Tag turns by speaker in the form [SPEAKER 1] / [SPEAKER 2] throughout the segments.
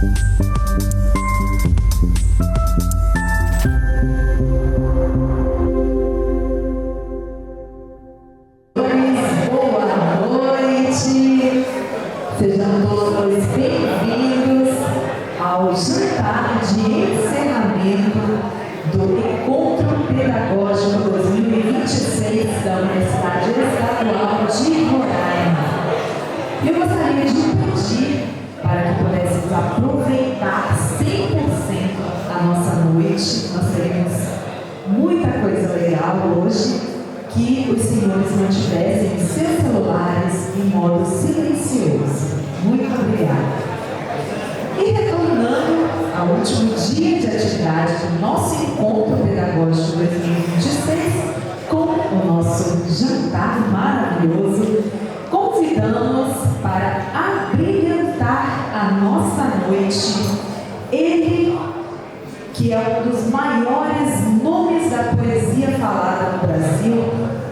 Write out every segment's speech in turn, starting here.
[SPEAKER 1] Sejam todos bem-vindos ao jantar de encerramento do Encontro Pedagógico 2026 da Universidade Estadual de Roraima. Eu gostaria de pedir para que pudéssemos aproveitar 100% a nossa noite. Nós teremos muita coisa legal hoje. Que os senhores mantivessem seus celulares em modo silencioso. Muito obrigada. E retornando ao último dia de atividade do nosso Encontro Pedagógico 2026, com o nosso jantar maravilhoso, convidamos para abrilhantar a nossa noite ele, que é um dos maiores nomes da poesia falada no Brasil,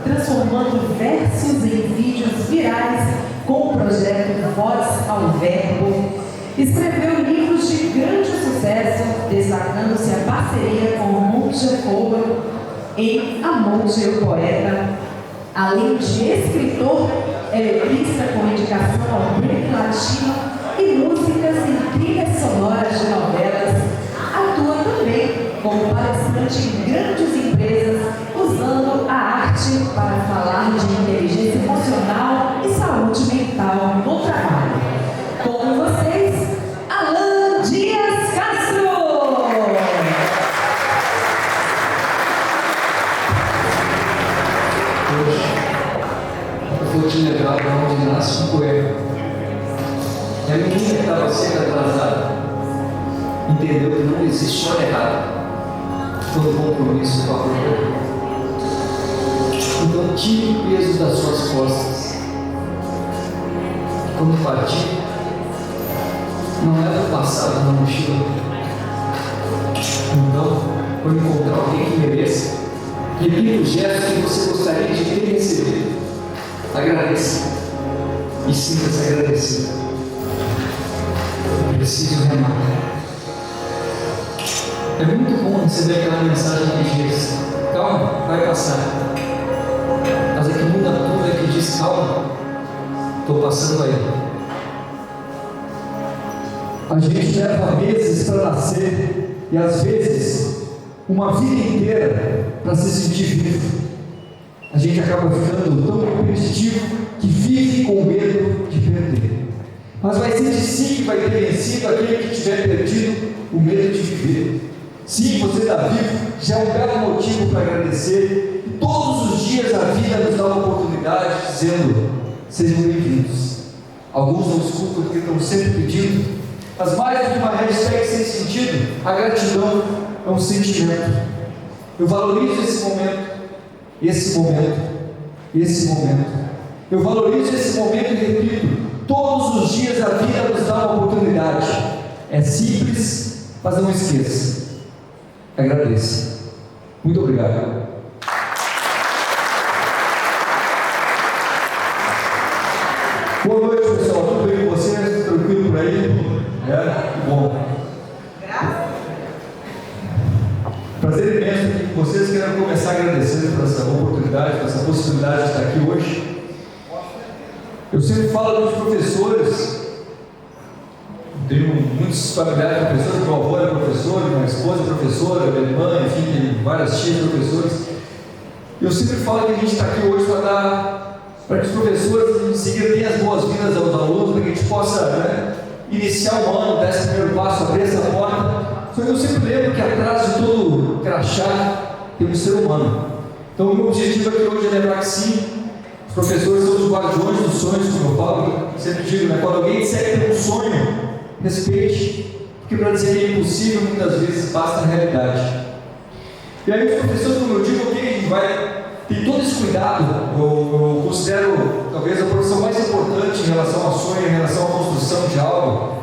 [SPEAKER 1] transformando versos em vídeos virais com o projeto Voz ao Verbo. Escreveu livros de grande sucesso, destacando-se a parceria com o Monte Coa em A Monte e o Poeta. Além de escritor, é letrista com indicação ao Prêmio Latino e músicas em trilhas sonoras de novelas. Atua também como palestrante em grandes empresas, usando a arte para falar de inteligência emocional e saúde mental no trabalho. Com vocês, Alan Dias Castro!
[SPEAKER 2] Hoje eu vou te levar para onde nasce um poema. E a menina que estava sendo atrasada entendeu que não existe hora errada todo compromisso com a própria. Então tire o peso das suas costas. Quando partir, não leva o passado na mochila. Então, quando encontrar alguém que mereça, repita o gesto que você gostaria de ter recebido. Agradeça e sinta-se agradecido. Preciso remar. É muito bom receber aquela mensagem que diz: calma, vai passar. Mas a que muda tudo é que diz: calma, estou passando aí.
[SPEAKER 3] A gente leva meses para nascer e às vezes uma vida inteira para se sentir vivo. A gente acaba ficando tão competitivo que vive com medo de perder. Mas vai ser de si que vai ter vencido aquele que tiver perdido o medo de viver. Sim, você está vivo, já é um belo motivo para agradecer. E todos os dias a vida nos dá uma oportunidade dizendo: sejam bem-vindos. Alguns não escutam porque estão sempre pedindo, mas mais do que uma hashtag sem sentido, a gratidão é um sentimento. Eu valorizo esse momento, esse momento, esse momento. Eu valorizo esse momento e repito: todos os dias a vida nos dá uma oportunidade. É simples, mas não esqueça. Agradeça. Muito obrigado. Boa noite, pessoal. Tudo bem com vocês? Tranquilo por aí? Que bom. Prazer imenso aqui com vocês. Quero começar agradecendo por essa oportunidade, por essa possibilidade de estar aqui hoje. Eu sempre falo dos professores. Tenho muitos familiares professores, meu avô era professor, minha esposa é professora, minha irmã, enfim, tem várias tias professores. E eu sempre falo que a gente está aqui hoje para que os professores em seguida tenham as boas-vindas aos alunos, para que a gente possa iniciar o ano, dar esse primeiro passo, abrir essa porta. Só que eu sempre lembro que atrás de todo crachá tem um ser humano. Então o meu objetivo aqui hoje é lembrar que sim, os professores são os guardiões dos sonhos, como eu falo, sempre digo, quando alguém disser que tem um sonho, respeite, porque para dizer que é impossível, muitas vezes basta a realidade. E aí os professores, como eu digo, a gente vai ter todo esse cuidado. Eu considero talvez a profissão mais importante em relação ao sonho, em relação à construção de algo.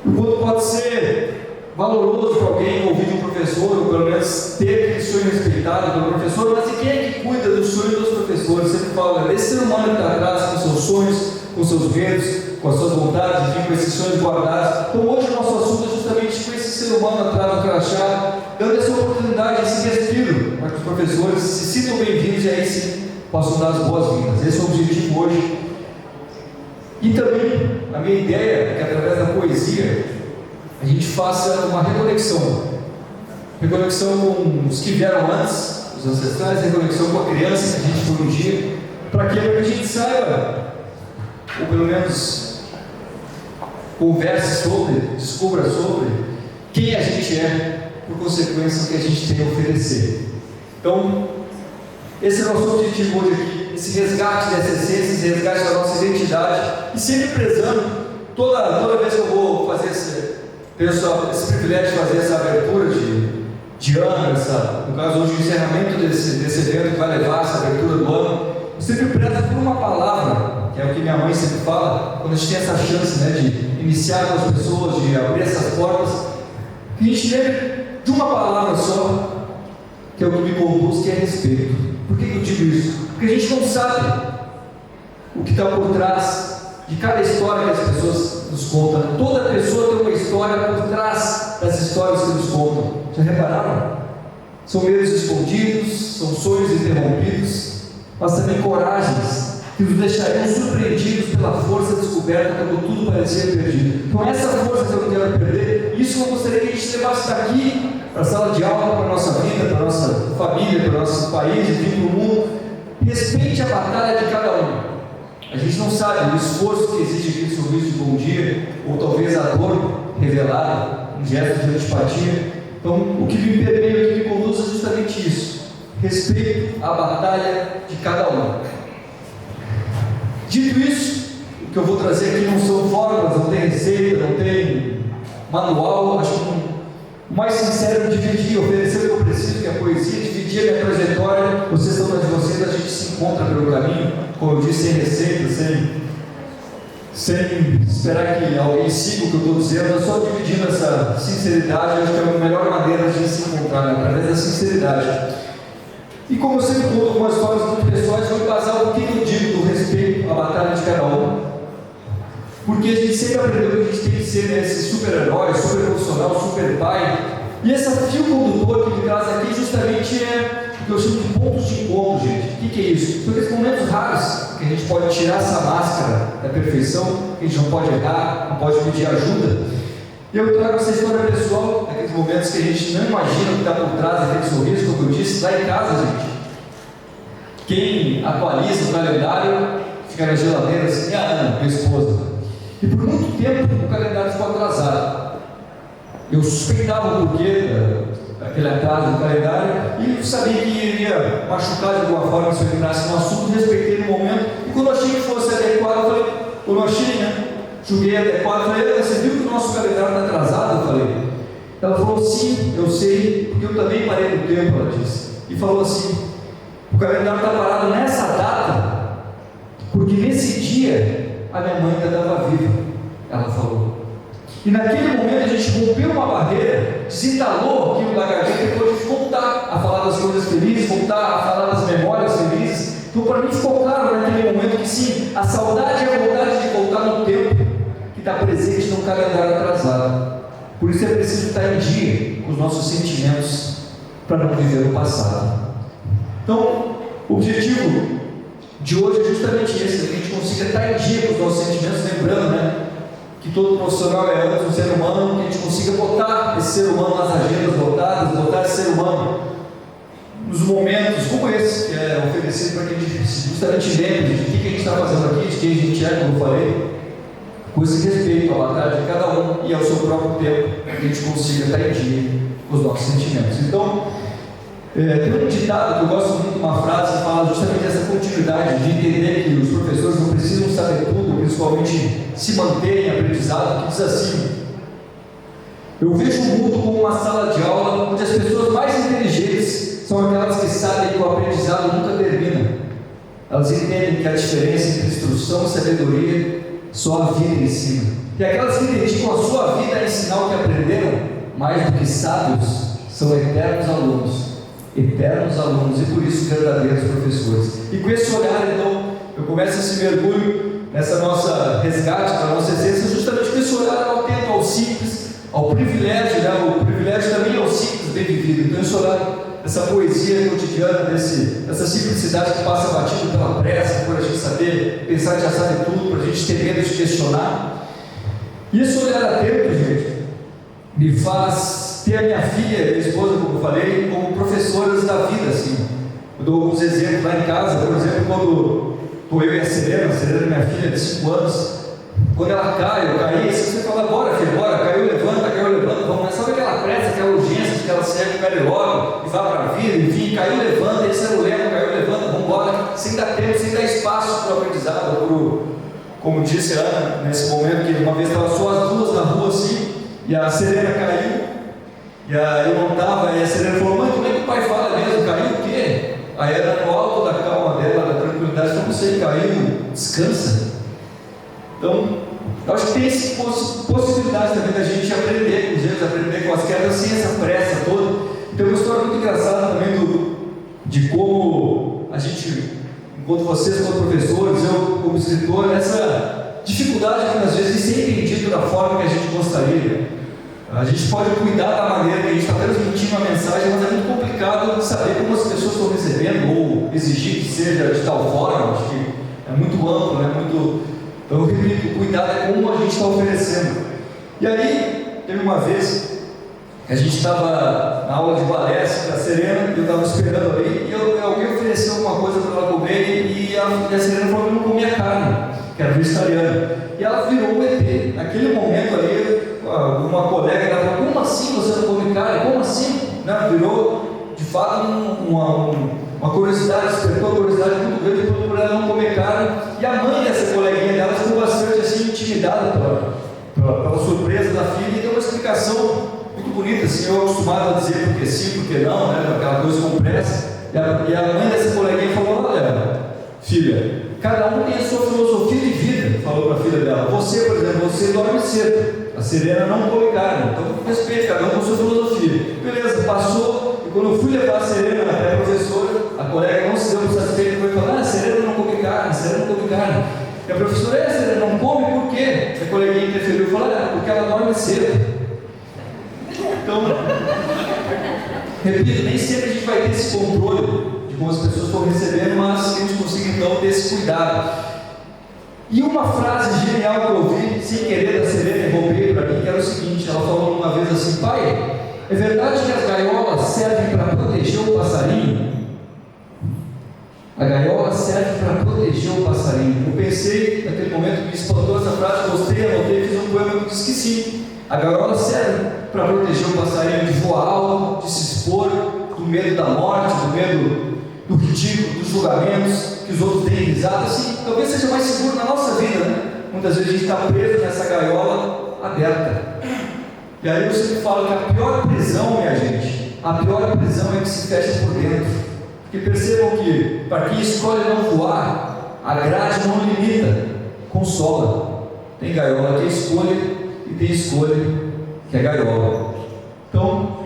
[SPEAKER 3] O quanto pode ser valoroso para alguém ouvir de um professor, ou pelo menos ter aquele sonho respeitado pelo professor, mas e quem é que cuida do sonho dos professores? Sempre fala desse ser humano que está atrás com seus sonhos, com seus medos, com as suas vontades, enfim, com esses sonhos guardados. Então hoje nós mão atrás do crachá, dando essa oportunidade, esse respiro, para que os professores se sintam bem-vindos e aí sim possam dar as boas-vindas. Esse é o objetivo hoje. E também a minha ideia é que através da poesia a gente faça uma reconexão com os que vieram antes, os ancestrais, reconexão com a criança que a gente foi um dia, para que a gente saiba, ou pelo menos converse sobre, descubra sobre quem a gente é, por consequência do que a gente tem a oferecer. Então, esse é o nosso objetivo hoje aqui, esse resgate dessa essência, esse resgate da nossa identidade, e sempre prezando, toda vez que eu vou fazer esse privilégio de fazer essa abertura de ano, no caso hoje o encerramento desse evento que vai levar essa abertura do ano, eu sempre prezo por uma palavra, que é o que minha mãe sempre fala, quando a gente tem essa chance, né, de iniciar com as pessoas, de abrir essas portas, que a gente lembre de uma palavra só, que é o que me conduz, que é respeito. Por que eu digo isso? Porque a gente não sabe o que está por trás de cada história que as pessoas nos contam. Toda pessoa tem uma história por trás das histórias que nos contam. Já repararam? São medos escondidos, são sonhos interrompidos, mas também coragens que nos deixariam surpreendidos pela força descoberta quando tudo parecia perdido. Então essa força que eu não quero perder, isso eu gostaria que a gente levasse daqui para a sala de aula, para a nossa vida, para a nossa família, para o nosso país, enfim, para o mundo. Respeite a batalha de cada um. A gente não sabe o esforço que exige aqui no sorriso de bom dia, ou talvez a dor revelada, um gesto de antipatia. Então, o que me permeia, o que me conduz é justamente isso. Respeito à batalha de cada um. Dito isso, o que eu vou trazer aqui não são fórmulas, não tem receita, não tem manual. Acho que o mais sincero, dividir, oferecer o que eu preciso, que é a poesia, dividir a minha trajetória. Vocês estão de vocês, a gente se encontra pelo caminho, como eu disse, sem receita, sem esperar que alguém siga o que eu estou dizendo, só dividindo essa sinceridade. Acho que é a melhor maneira de se encontrar, né? Através da sinceridade. E como eu sempre conto algumas histórias muito pessoais, vou embasar o que eu digo do respeito à batalha de cada um. Porque a gente sempre aprendeu que a gente tem que ser, né, esse super-herói, super profissional, super pai. E esse fio condutor que me traz aqui justamente é o que eu chamo de pontos de encontro, gente. O que é isso? São aqueles momentos raros que a gente pode tirar essa máscara da perfeição, que a gente não pode errar, não pode pedir ajuda. E eu trago essa história pessoal, naqueles momentos que a gente não imagina o que está por trás daquele sorriso, como eu disse, lá em casa, gente. Quem atualiza o calendário fica na geladeira assim, a Ana, minha esposa. E por muito tempo o calendário ficou atrasado. Eu suspeitava o porquê daquele atraso do calendário e sabia que iria machucar de alguma forma se eu entrasse no assunto, respeitei no momento. E quando eu achei que fosse adequado, eu falei, quando eu achei, né? Julguei adequado, eu falei, você viu que o nosso calendário está atrasado? Eu falei. Ela falou, sim, eu sei, porque eu também parei no tempo, ela disse. E falou assim, o calendário está parado nessa data, porque nesse dia a minha mãe ainda estava viva, ela falou. E naquele momento a gente rompeu uma barreira, desentalou aquilo da garganta e depois a gente voltar a falar das coisas felizes, voltar a falar das memórias felizes. Então para mim ficou claro naquele momento que sim, a saudade é a vontade de voltar no tempo que está presente no calendário atrasado. Por isso é preciso estar em dia com os nossos sentimentos para não viver o passado. Então, o objetivo de hoje é justamente esse, que a gente consiga estar em dia com os nossos sentimentos, lembrando, né, que todo profissional é antes um ser humano, que a gente consiga botar esse ser humano nas agendas lotadas, botar esse ser humano nos momentos como esse, que é oferecido para que a gente justamente lembre de que a gente está fazendo aqui, de quem a gente é, como eu falei, com esse respeito à batalha de cada um e ao seu próprio tempo, para que a gente consiga estar em dia com os nossos sentimentos. Então, tem um ditado que eu gosto muito, uma frase que fala justamente dessa continuidade, de entender que os professores não precisam saber tudo, principalmente se manterem em aprendizado, que diz assim: eu vejo o mundo como uma sala de aula onde as pessoas mais inteligentes são aquelas que sabem que o aprendizado nunca termina. Elas entendem que a diferença entre instrução e sabedoria só a vida ensina. E aquelas que dedicam a sua vida a ensinar o que aprenderam, mais do que sábios, são eternos alunos. Eternos alunos e por isso verdadeiros professores. E com esse olhar, então, eu começo esse mergulho nessa nossa resgate, na nossa essência, justamente com esse olhar atento ao simples, ao privilégio, né? O privilégio também é o simples bem vivido. Então, isso olhar essa poesia cotidiana, essa simplicidade que passa batido pela pressa, por a gente saber, pensar que já sabe tudo, por a gente ter medo de questionar. E esse olhar atento, gente, me faz ter a minha filha e a minha esposa, como eu falei, como professoras da vida, assim. Eu dou alguns exemplos lá em casa, por exemplo, quando estou eu e a Serena, minha filha de 5 anos, quando ela cai, eu caí, você fala, bora filho, bora, caiu, levanta, vamos, mas sabe aquela pressa, aquela urgência, que ela segue, cai logo, e vai para a vida, enfim, caiu, levanta, esse é o lema, caiu, levanta, vamos embora, sem dar tempo, sem dar espaço para o aprendizado, como disse a Ana, nesse momento, que uma vez estava só as duas na rua assim, e a Serena caiu, e eu não estava, e a Serena falou, mãe, como é que o pai fala mesmo, caiu o quê? Aí era no alto da calma dela, da tranquilidade, como você caiu, descansa. Então, eu acho que tem essa possibilidade também da gente aprender com os erros, aprender com as quedas sem essa pressa toda. Tem uma história muito engraçada também de como a gente, enquanto vocês como professores, eu como escritor, essa dificuldade que às vezes de ser entendido da forma que a gente gostaria. A gente pode cuidar da maneira que a gente está transmitindo a mensagem, mas é muito complicado saber como as pessoas estão recebendo ou exigir que seja de tal forma. Acho que é muito amplo, né? Então eu repito, cuidado é como a gente está oferecendo. E aí, teve uma vez que a gente estava na aula de balé da Serena, eu estava esperando ali, e alguém ofereceu alguma coisa para ela comer, e a Serena falou que não comia carne, que era vegetariana. E ela virou um ET. Naquele momento ali, uma colega dela falou, como assim você não come carne? Como assim? Não, virou, de fato, uma curiosidade, despertou uma curiosidade muito grande por ela não comer carne. E a mãe dessa coleguinha dela ficou bastante assim, intimidada pela surpresa da filha, e deu uma explicação muito bonita, assim, eu acostumado a dizer porque sim, porque não, né, aquela coisa com pressa. E a mãe dessa coleguinha falou, olha, filha, cada um tem a sua filosofia de vida, falou para a filha dela. Você, por exemplo, você dorme cedo, a Serena não come carne, então respeite, cada um com a sua filosofia. Beleza, passou, e quando eu fui levar a Serena até a professora, a colega não se deu por satisfeita e foi falar, a Serena não come carne, a Serena não come carne. E a professora, a Serena não come por quê? A coleguinha interferiu e falou, porque ela dorme cedo. Então, repito, nem sempre a gente vai ter esse controle de como as pessoas estão recebendo, mas que a gente consiga então ter esse cuidado. E uma frase genial que eu ouvi, sem querer, da Serena, e roubei para mim, que era o seguinte, ela falou uma vez assim, pai, é verdade que as gaiolas servem para proteger o passarinho? A gaiola serve para proteger o passarinho. Eu pensei, naquele momento, me espantou essa frase, gostei, anotei, fiz um poema que disse que sim. A gaiola serve para proteger o passarinho de voar alto, de se expor, do medo da morte, do medo do ridículo, dos julgamentos que os outros têm risado. Assim, talvez seja mais seguro na nossa vida, né? Muitas vezes a gente está preso nessa gaiola aberta. E aí eu sempre falo que a pior prisão, minha gente, a pior prisão é que se fecha por dentro. Porque percebam que, para quem escolhe não voar, a grade não limita, consola. Tem gaiola que é escolha, e tem escolha que é gaiola. Então,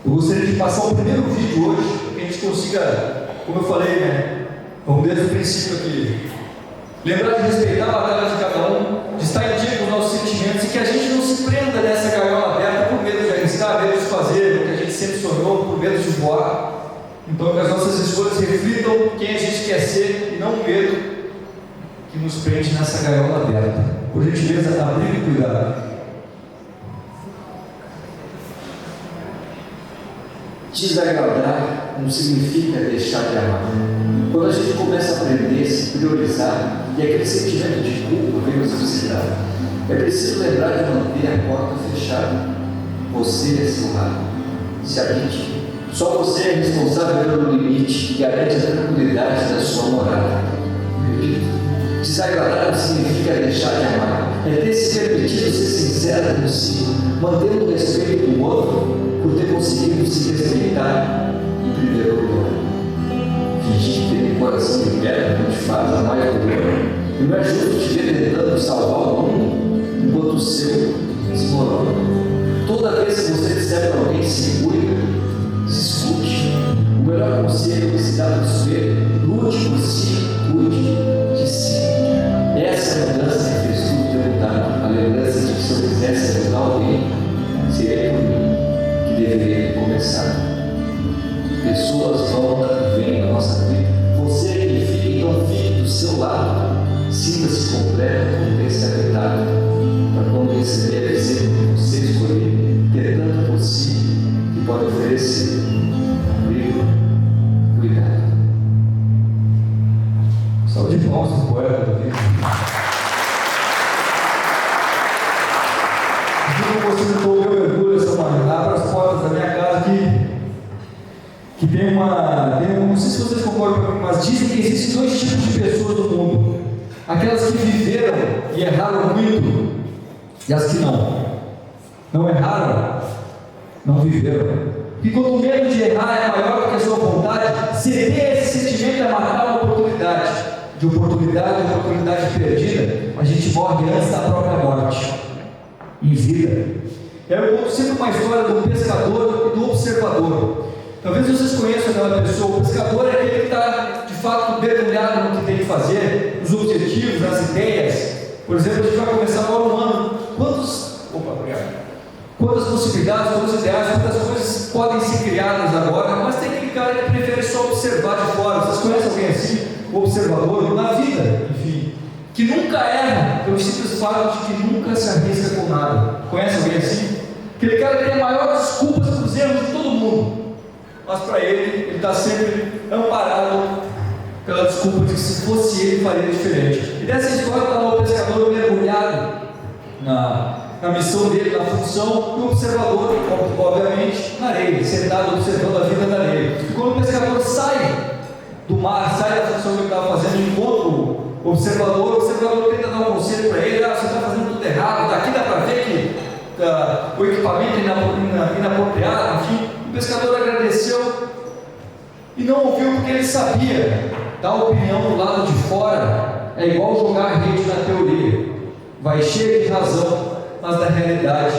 [SPEAKER 3] eu gostaria de passar o primeiro vídeo hoje, para que a gente consiga, como eu falei, né? Vamos desde o princípio aqui. Lembrar de respeitar a batalha de cada um, de estar em dia com os nossos sentimentos, e que a gente não se prenda nessa gaiola aberta por medo de arriscar, medo de fazer o que a gente sempre sonhou, por medo de voar. Então, que as nossas escolhas reflitam quem a gente quer ser, e não o medo que nos prende nessa gaiola aberta. Por gentileza, abrir e cuidar.
[SPEAKER 4] Desagradar não significa deixar de amar. Quando a gente começa a aprender, se priorizar, e aquele sentimento de culpa vem nos visitar, é preciso lembrar de manter a porta fechada. Você é seu lado. Se habite. Só você é responsável pelo limite que garante a tranquilidade da sua morada. Desagradar não significa deixar de amar, é ter se permitido ser sincero consigo, mantendo o respeito do outro por ter conseguido se respeitar em primeiro lugar. Fingir que tem um coração de pedra não te faz a mais dor. E não é justo te ver tentando salvar o mundo enquanto o seu desmorona. Toda vez que você disser para alguém se cuida, se escute. O melhor conselho que se dá no espelho: lute por si, cuide de si. Essa é a mudança que fez tudo perguntar. A lembrança de que se eu quisesse ajudar alguém, recomeçar. Pessoas vão e vêm na nossa vida. Você que fica, então fique do seu lado. Sinta-se completo, como desabilitado, para quando receber a visita que você escolher, ter tanto por si que pode oferecer abrigo, cuidado.
[SPEAKER 3] Saúde de palmas para o poeta da vida. Como você citou o meu orgulho essa manhã, abra as portas da minha casa que tem não sei se vocês concordam comigo, mas dizem que existem dois tipos de pessoas no mundo: aquelas que viveram e erraram muito, e as que não erraram, não viveram. E quando o medo de errar é maior do que a sua vontade, ceder esse sentimento é matar uma oportunidade. De oportunidade perdida, a gente morre antes da própria morte, em vida. Eu conto sempre uma história do pescador e do observador. Talvez vocês conheçam aquela pessoa. O pescador é aquele que está, de fato, mergulhado no que tem que fazer, nos objetivos, nas ideias. Por exemplo, a gente vai começar agora um ano. Quantas possibilidades, quantos ideais, quantas coisas podem ser criadas agora, mas tem aquele cara que prefere só observar de fora. Vocês conhecem alguém assim? O observador, na vida, enfim, que nunca erra, pelo simples fato de que nunca se arrisca com nada. Conhece alguém assim? Aquele cara que tem a maior desculpas para os erros de todo mundo, mas para ele está sempre amparado pela desculpa de que se fosse ele faria diferente. E dessa história está o pescador mergulhado na missão dele, na função, e o observador, obviamente, na areia, sentado observando a vida da areia. E quando o pescador sai do mar, sai da função que ele estava fazendo, encontra o observador tenta dar um conselho para ele: você está fazendo tudo errado, daqui dá para ver que o equipamento é inapropriado, enfim. O pescador agradeceu e não ouviu, porque ele sabia, dar opinião do lado de fora é igual jogar rede na teoria, vai cheio de razão, mas na realidade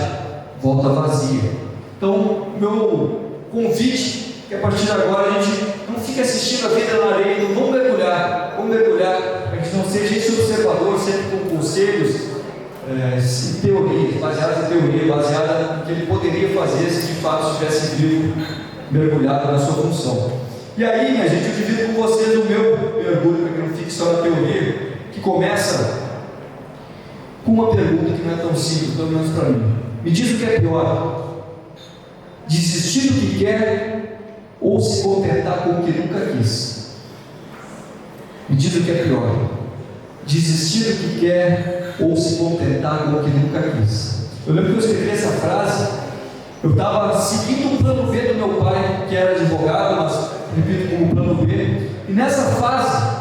[SPEAKER 3] volta vazia. Então, meu convite é que a partir de agora a gente não fique assistindo a vida na areia, não vamos mergulhar, para que a gente não seja esse observador, sempre com conselhos e teorias, baseadas em teoria, baseada no que ele poderia fazer se de fato estivesse vivo, mergulhado na sua função. E aí, minha gente, eu divido com vocês o meu mergulho, para que não fique só na teoria, que começa com uma pergunta que não é tão simples, pelo menos para mim. Me diz o que é pior: desistir do que quer ou se contentar com o que nunca quis? Me diz o que é pior: desistir do que quer ou se contentar com o que nunca quis? Eu lembro que eu escrevi essa frase, eu estava seguindo o plano B do meu pai, que era advogado, mas repito, como plano B, e nessa fase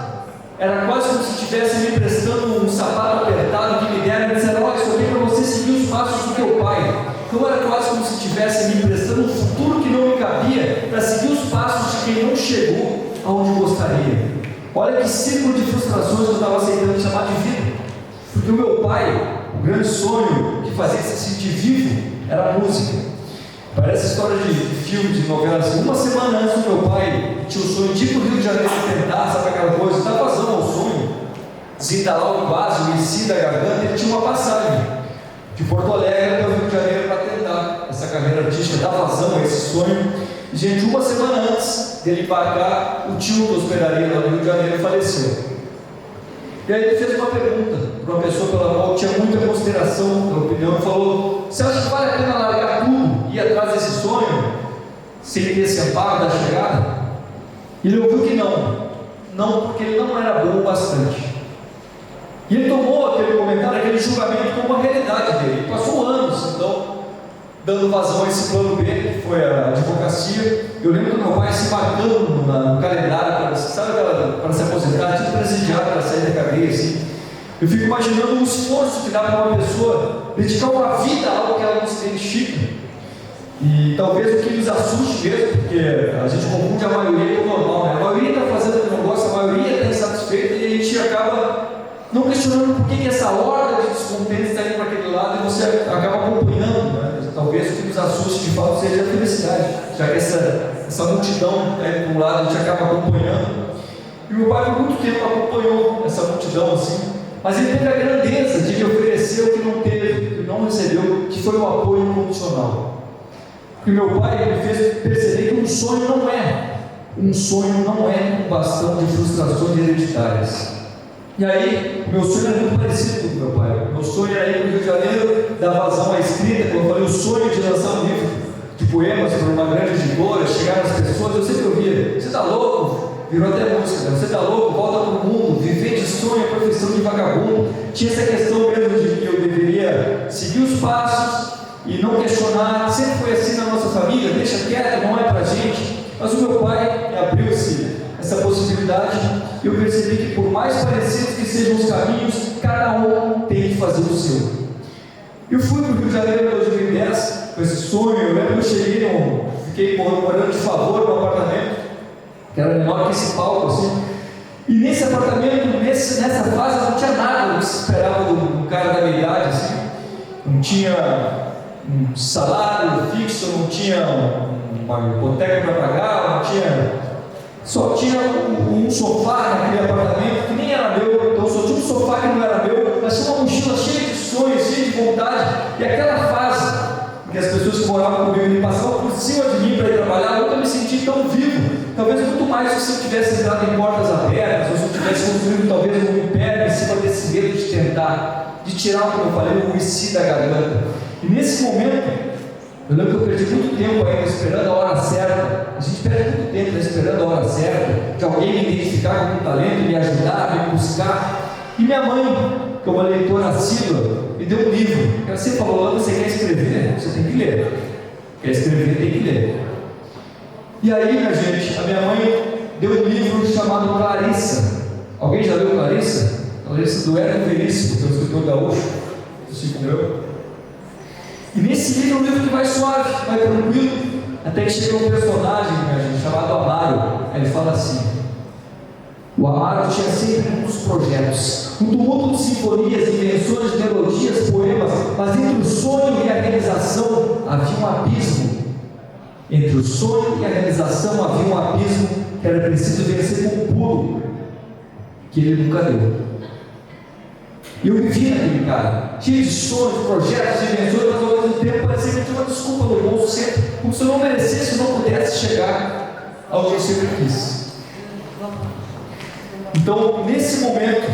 [SPEAKER 3] era quase como se estivesse me emprestando um sapato apertado que me deram e disseram: olha, isso aqui é para você seguir os passos do teu pai. Então era quase como se estivesse me emprestando um futuro que não me cabia para seguir os passos de quem não chegou aonde gostaria. Olha que círculo de frustrações eu estava aceitando chamar de vida, porque o meu pai, o grande sonho que fazia se sentir vivo era a música. Parece história de filme, de novela assim. Uma semana antes do meu pai tinha o sonho de ir para o Rio de Janeiro tentar, sabe aquela coisa, dar vazão ao sonho, desentalar o vaso, o IC da garganta. Ele tinha uma passagem de Porto Alegre até o Rio de Janeiro para tentar essa carreira artística, dar vazão a esse sonho. E, gente, uma semana antes dele embarcar, o tio da hospedaria lá no Rio de Janeiro faleceu. E aí ele fez uma pergunta para uma pessoa pela qual tinha muita consideração, pela opinião, e falou: você acha que vale a pena largar tudo e ir atrás desse sonho, sem ter esse amparo da chegada? E ele ouviu que não, porque ele não era bom o bastante. E ele tomou aquele comentário, aquele julgamento como uma realidade dele. Ele passou anos, então, dando vazão a esse plano B, que foi a advocacia. Eu lembro do meu pai se marcando no calendário para se aposentar, tipo presidiário para sair da cadeia, assim. Eu fico imaginando o esforço que dá para uma pessoa dedicar uma vida a algo que ela não se identifica. E talvez o que nos assuste mesmo, porque a gente confunde a maioria com o normal, né? A maioria está fazendo o que não gosta, a maioria está insatisfeita, e a gente acaba não questionando por que essa horda de descontentes está indo para aquele lado, e você acaba acompanhando, né? Talvez o que nos assuste de fato seja a felicidade, já que essa multidão está indo para um lado, a gente acaba acompanhando. E meu pai por muito tempo acompanhou essa multidão assim, mas ele teve a grandeza de oferecer o que não teve, que não recebeu, que foi o apoio incondicional. Porque meu pai me fez perceber que um sonho não é um bastão de frustrações hereditárias. E aí, meu sonho é muito parecido com o meu pai. Meu sonho era ir para o Rio de Janeiro, dar vazão à escrita. Como eu falei, o sonho de lançar um livro de poemas para uma grande editora, chegar nas pessoas. Eu sempre ouvia: você está louco? Virou até música, né? Você está louco? Volta para o mundo, viver de sonho é profissão de vagabundo. Tinha essa questão mesmo de que eu deveria seguir os passos e não questionar. Sempre foi assim na nossa família: deixa quieto, não é para a gente. Mas o meu pai me abriu essa possibilidade, e eu percebi que, por mais parecidos que sejam os caminhos, cada um tem que fazer o seu. Eu fui para o Rio de Janeiro em 2010 com esse sonho. Eu lembro que eu cheguei, fiquei morando de favor no apartamento, que era menor que esse palco assim. E nesse apartamento, nessa fase, não tinha nada que se esperava do cara da minha idade assim. Não tinha um salário fixo, não tinha uma hipoteca para pagar, só tinha um sofá naquele apartamento que nem era meu. Então só tinha um sofá que não era meu, mas tinha uma mochila cheia de sonhos, cheia de vontade. E aquela fase que as pessoas que moravam comigo me passavam por cima de mim para ir trabalhar, eu nunca me senti tão vivo. Talvez muito mais se eu tivesse entrado em portas abertas, ou se eu tivesse construído talvez um império em cima desse medo de tentar, de tirar, como eu falei, o uici da garganta. E nesse momento, eu lembro que eu perdi muito tempo ainda esperando a hora certa. A gente perde muito tempo esperando a hora certa, que alguém me identificar com um talento, me ajudar, me buscar. E minha mãe, que é uma leitora assídua, me deu um livro. Ela sempre falou: você quer escrever? Você tem que ler. Quer escrever, tem que ler. E aí, minha gente, a minha mãe deu um livro chamado Clarissa. Alguém já leu Clarissa? Clarissa do Érico Veríssimo, que é um escritor gaúcho. Você leu? E nesse livro é um livro que vai suave, vai tranquilo, até que chega um personagem, minha gente, chamado Amaro. Aí ele fala assim: o Amaro tinha sempre muitos projetos, um tumulto de sinfonias, invenções de melodias, poemas, mas entre o sonho e a realização havia um abismo. Entre o sonho e a realização havia um abismo que era preciso vencer com um pulo, que ele nunca deu. E eu me vi naquele cara, cheio de sonhos, projetos, invenções, mas ao mesmo tempo parecia que tinha uma desculpa no bolso sempre, como se eu não merecesse, não pudesse chegar ao que eu sempre quis. Então, nesse momento,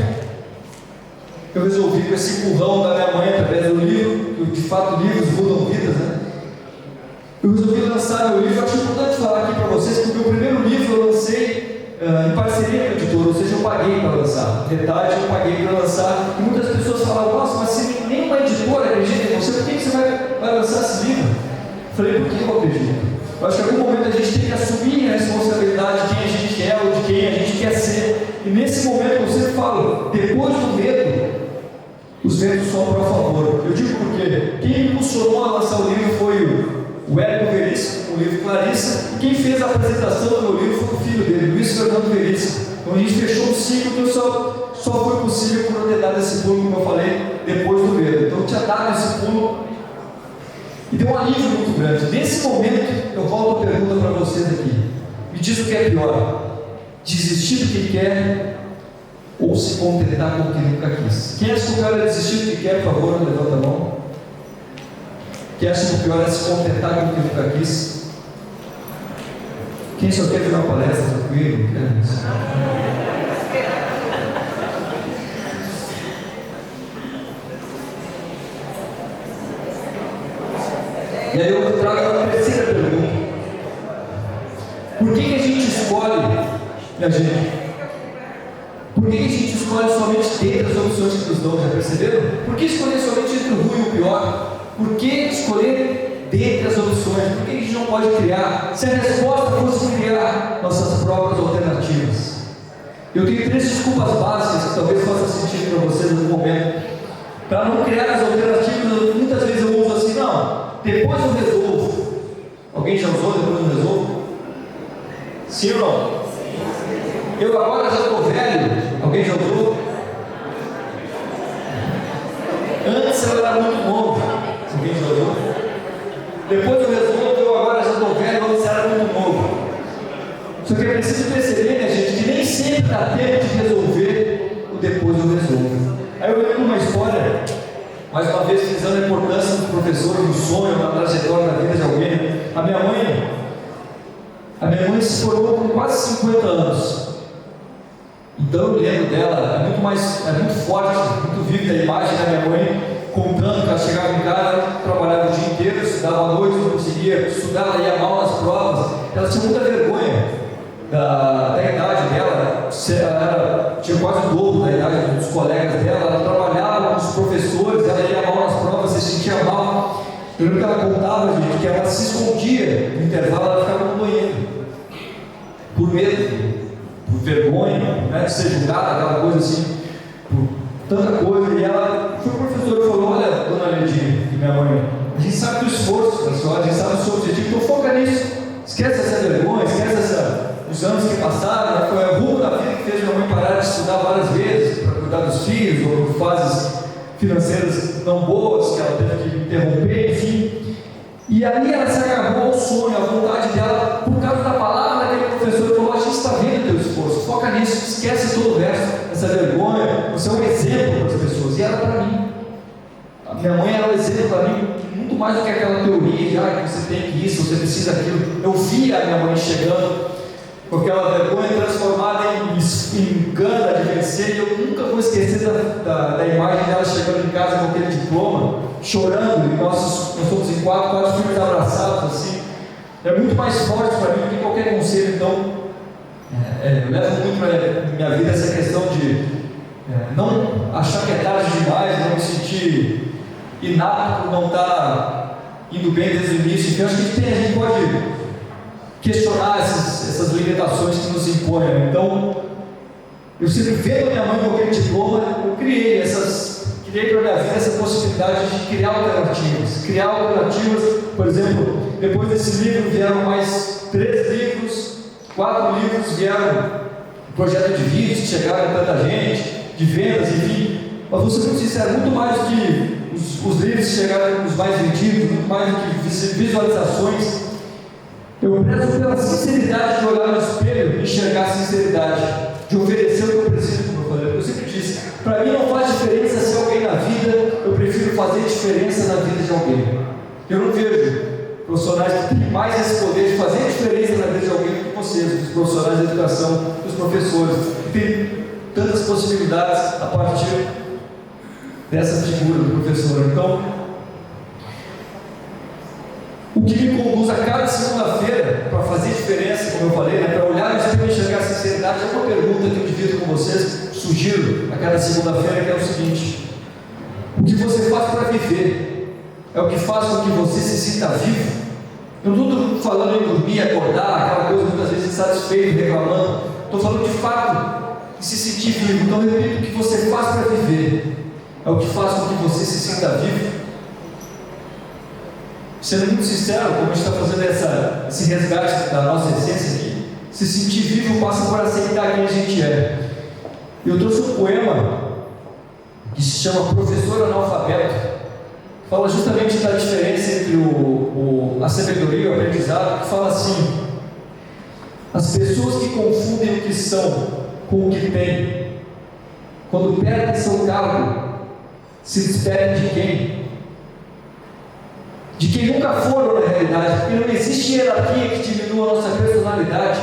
[SPEAKER 3] eu resolvi, com esse empurrão da minha mãe através do livro, que de fato livros mudam vidas, né? Eu resolvi lançar meu livro. Eu acho importante falar aqui para vocês que o meu primeiro livro eu lancei em parceria com a editora, ou seja, eu paguei para lançar. Metade eu paguei para lançar. E muitas pessoas falavam: nossa, mas se nenhuma editora acredita em você, por que você vai lançar esse livro? Eu falei: por que eu acredito? Eu acho que em algum momento a gente tem que assumir a responsabilidade de quem a gente é ou de quem a gente quer ser. E nesse momento eu sempre falo: depois do medo, os ventos sopram a favor. Eu digo porque quem me impulsionou a lançar o livro foi o Érico Veríssimo, o livro Clarissa, e quem fez a apresentação do meu livro foi o filho dele, Luiz Fernando Veríssimo. Então a gente fechou um ciclo que só foi possível por eu ter dado esse pulo, como eu falei, depois do medo. Então eu tinha dado esse pulo e deu um alívio muito grande. Nesse momento, eu volto a pergunta para vocês aqui: me diz o que é pior, desistir do que quer ou se contentar com o que nunca quis? Quem acha que o pior é desistir do que quer, por favor, levanta a mão. Quem acha que o pior é se contentar com o que nunca quis? Quem só quer ver uma palestra tranquilo? E aí eu trago a terceira pergunta: por que a gente escolhe, minha gente? Por que a gente escolhe somente dentre as opções que nos dão? Já perceberam? Por que escolher somente entre o ruim e o pior? Por que escolher dentre as opções? Por que a gente não pode criar? Se a resposta fosse criar nossas próprias alternativas. Eu tenho 3 desculpas básicas que talvez façam sentido para vocês no momento. Para não criar as alternativas, muitas vezes eu uso assim: não, depois eu resolvo. Alguém já usou depois eu resolvo? Sim ou não? Eu agora já estou velho. Alguém já usou? Antes eu era muito novo. Alguém já usou? Depois eu resolvo, eu agora já estou velho, antes era muito novo. Só que é preciso perceber, minha gente, que nem sempre dá tempo de resolver o depois eu resolvo. Aí eu lembro uma história, mais uma vez frisando a importância do professor, do sonho, na trajetória da vida de alguém. A A minha mãe se formou com quase 50 anos. Então eu lembro dela, é muito forte, muito vívida a imagem da minha mãe contando que ela chegava em casa, trabalhava o dia inteiro, estudava à noite, não conseguia estudar, ela ia mal nas provas. Ela tinha muita vergonha da idade dela, ela tinha quase o dobro da idade dos colegas dela, ela trabalhava com os professores, ela ia mal nas provas, se sentia mal. Eu lembro que ela contava, gente, que ela se escondia no intervalo, ela ficava no banheiro, por medo, por vergonha, né, de ser julgada, aquela coisa assim, por tanta coisa. E ela foi professora e falou: olha, dona Ledinha, minha mãe, a gente sabe do esforço, pessoal, a gente sabe do seu objetivo, então foca nisso, esquece essa vergonha, esquece os anos que passaram, né? Foi o rumo da vida que fez minha mãe parar de estudar várias vezes para cuidar dos filhos, ou por fases financeiras não boas que ela teve que interromper, enfim. E ali ela se agarrou ao sonho, à vontade dela, por causa da palavra daquele professor. Falou: a gente está vendo o teu esforço, foca nisso, esquece todo o resto, essa vergonha, você é um exemplo para as pessoas. E era para mim. A minha mãe era um exemplo para mim, muito mais do que aquela teoria de que você tem que isso, você precisa aquilo. Eu via a minha mãe chegando com aquela vergonha transformada em gana de vencer, e eu nunca vou esquecer da imagem dela chegando em casa com aquele diploma, chorando, e nós somos em quatro filhos abraçados assim. É muito mais forte para mim do que qualquer conselho. Então, eu levo muito para minha vida essa questão de não achar que é tarde demais, não me sentir inapto por não estar indo bem desde o início. Então, acho que a gente pode questionar essas limitações que nos impõem. Então, eu sempre vendo a minha mãe com aquele diploma, eu criei para a minha vida essa possibilidade de criar alternativas. Por exemplo, depois desse livro vieram mais 3 livros, 4 livros, vieram projeto de vídeos que chegaram a tanta gente, de vendas, enfim. Mas vou ser muito sincero, muito mais do que os livros que chegaram os mais vendidos, muito mais do que visualizações. Eu prezo pela sinceridade de olhar no espelho e enxergar a sinceridade, de oferecer o que eu preciso, como eu falei. Eu sempre disse, para mim não faz diferença ser alguém na vida, eu prefiro fazer diferença na vida de alguém. Eu não vejo profissionais que têm mais esse poder de fazer diferença na vida de alguém do que vocês, os profissionais da educação, os professores, que têm tantas possibilidades a partir dessa figura do professor. Então, o que me conduz a cada segunda-feira para fazer diferença, como eu falei, para olhar no espelho e enxergar a sinceridade, é uma pergunta que eu divido com vocês, sugiro a cada segunda-feira, que é o seguinte: o que você faz para viver é o que faz com que você se sinta vivo? Eu não estou falando em dormir, acordar, aquela coisa muitas vezes insatisfeito, reclamando. Estou falando de fato de se sentir vivo. Então, eu repito, o que você faz para viver é o que faz com que você se sinta vivo. Sendo muito sincero, como a gente está fazendo esse resgate da nossa essência aqui, se sentir vivo passa por aceitar quem a gente é. Eu trouxe um poema que se chama Professor Analfabeto, que fala justamente da diferença entre a sabedoria e o aprendizado, que fala assim: as pessoas que confundem o que são com o que têm, quando perdem seu cargo, se despedem de quem? De quem nunca foram na realidade, porque não existe hierarquia que diminua a nossa personalidade,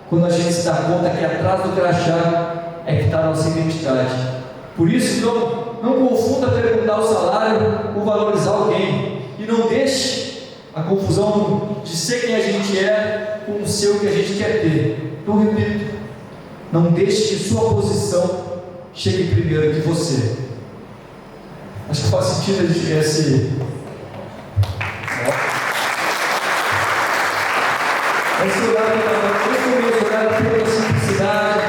[SPEAKER 3] quando a gente se dá conta que atrás do crachá é que está a nossa identidade. Por isso, então, não confunda perguntar o salário com valorizar alguém, e não deixe a confusão de ser quem a gente é com o seu que a gente quer ter. Então, repito, não deixe que sua posição chegue primeiro que você. Acho que faz sentido a gente esse olhar pela simplicidade,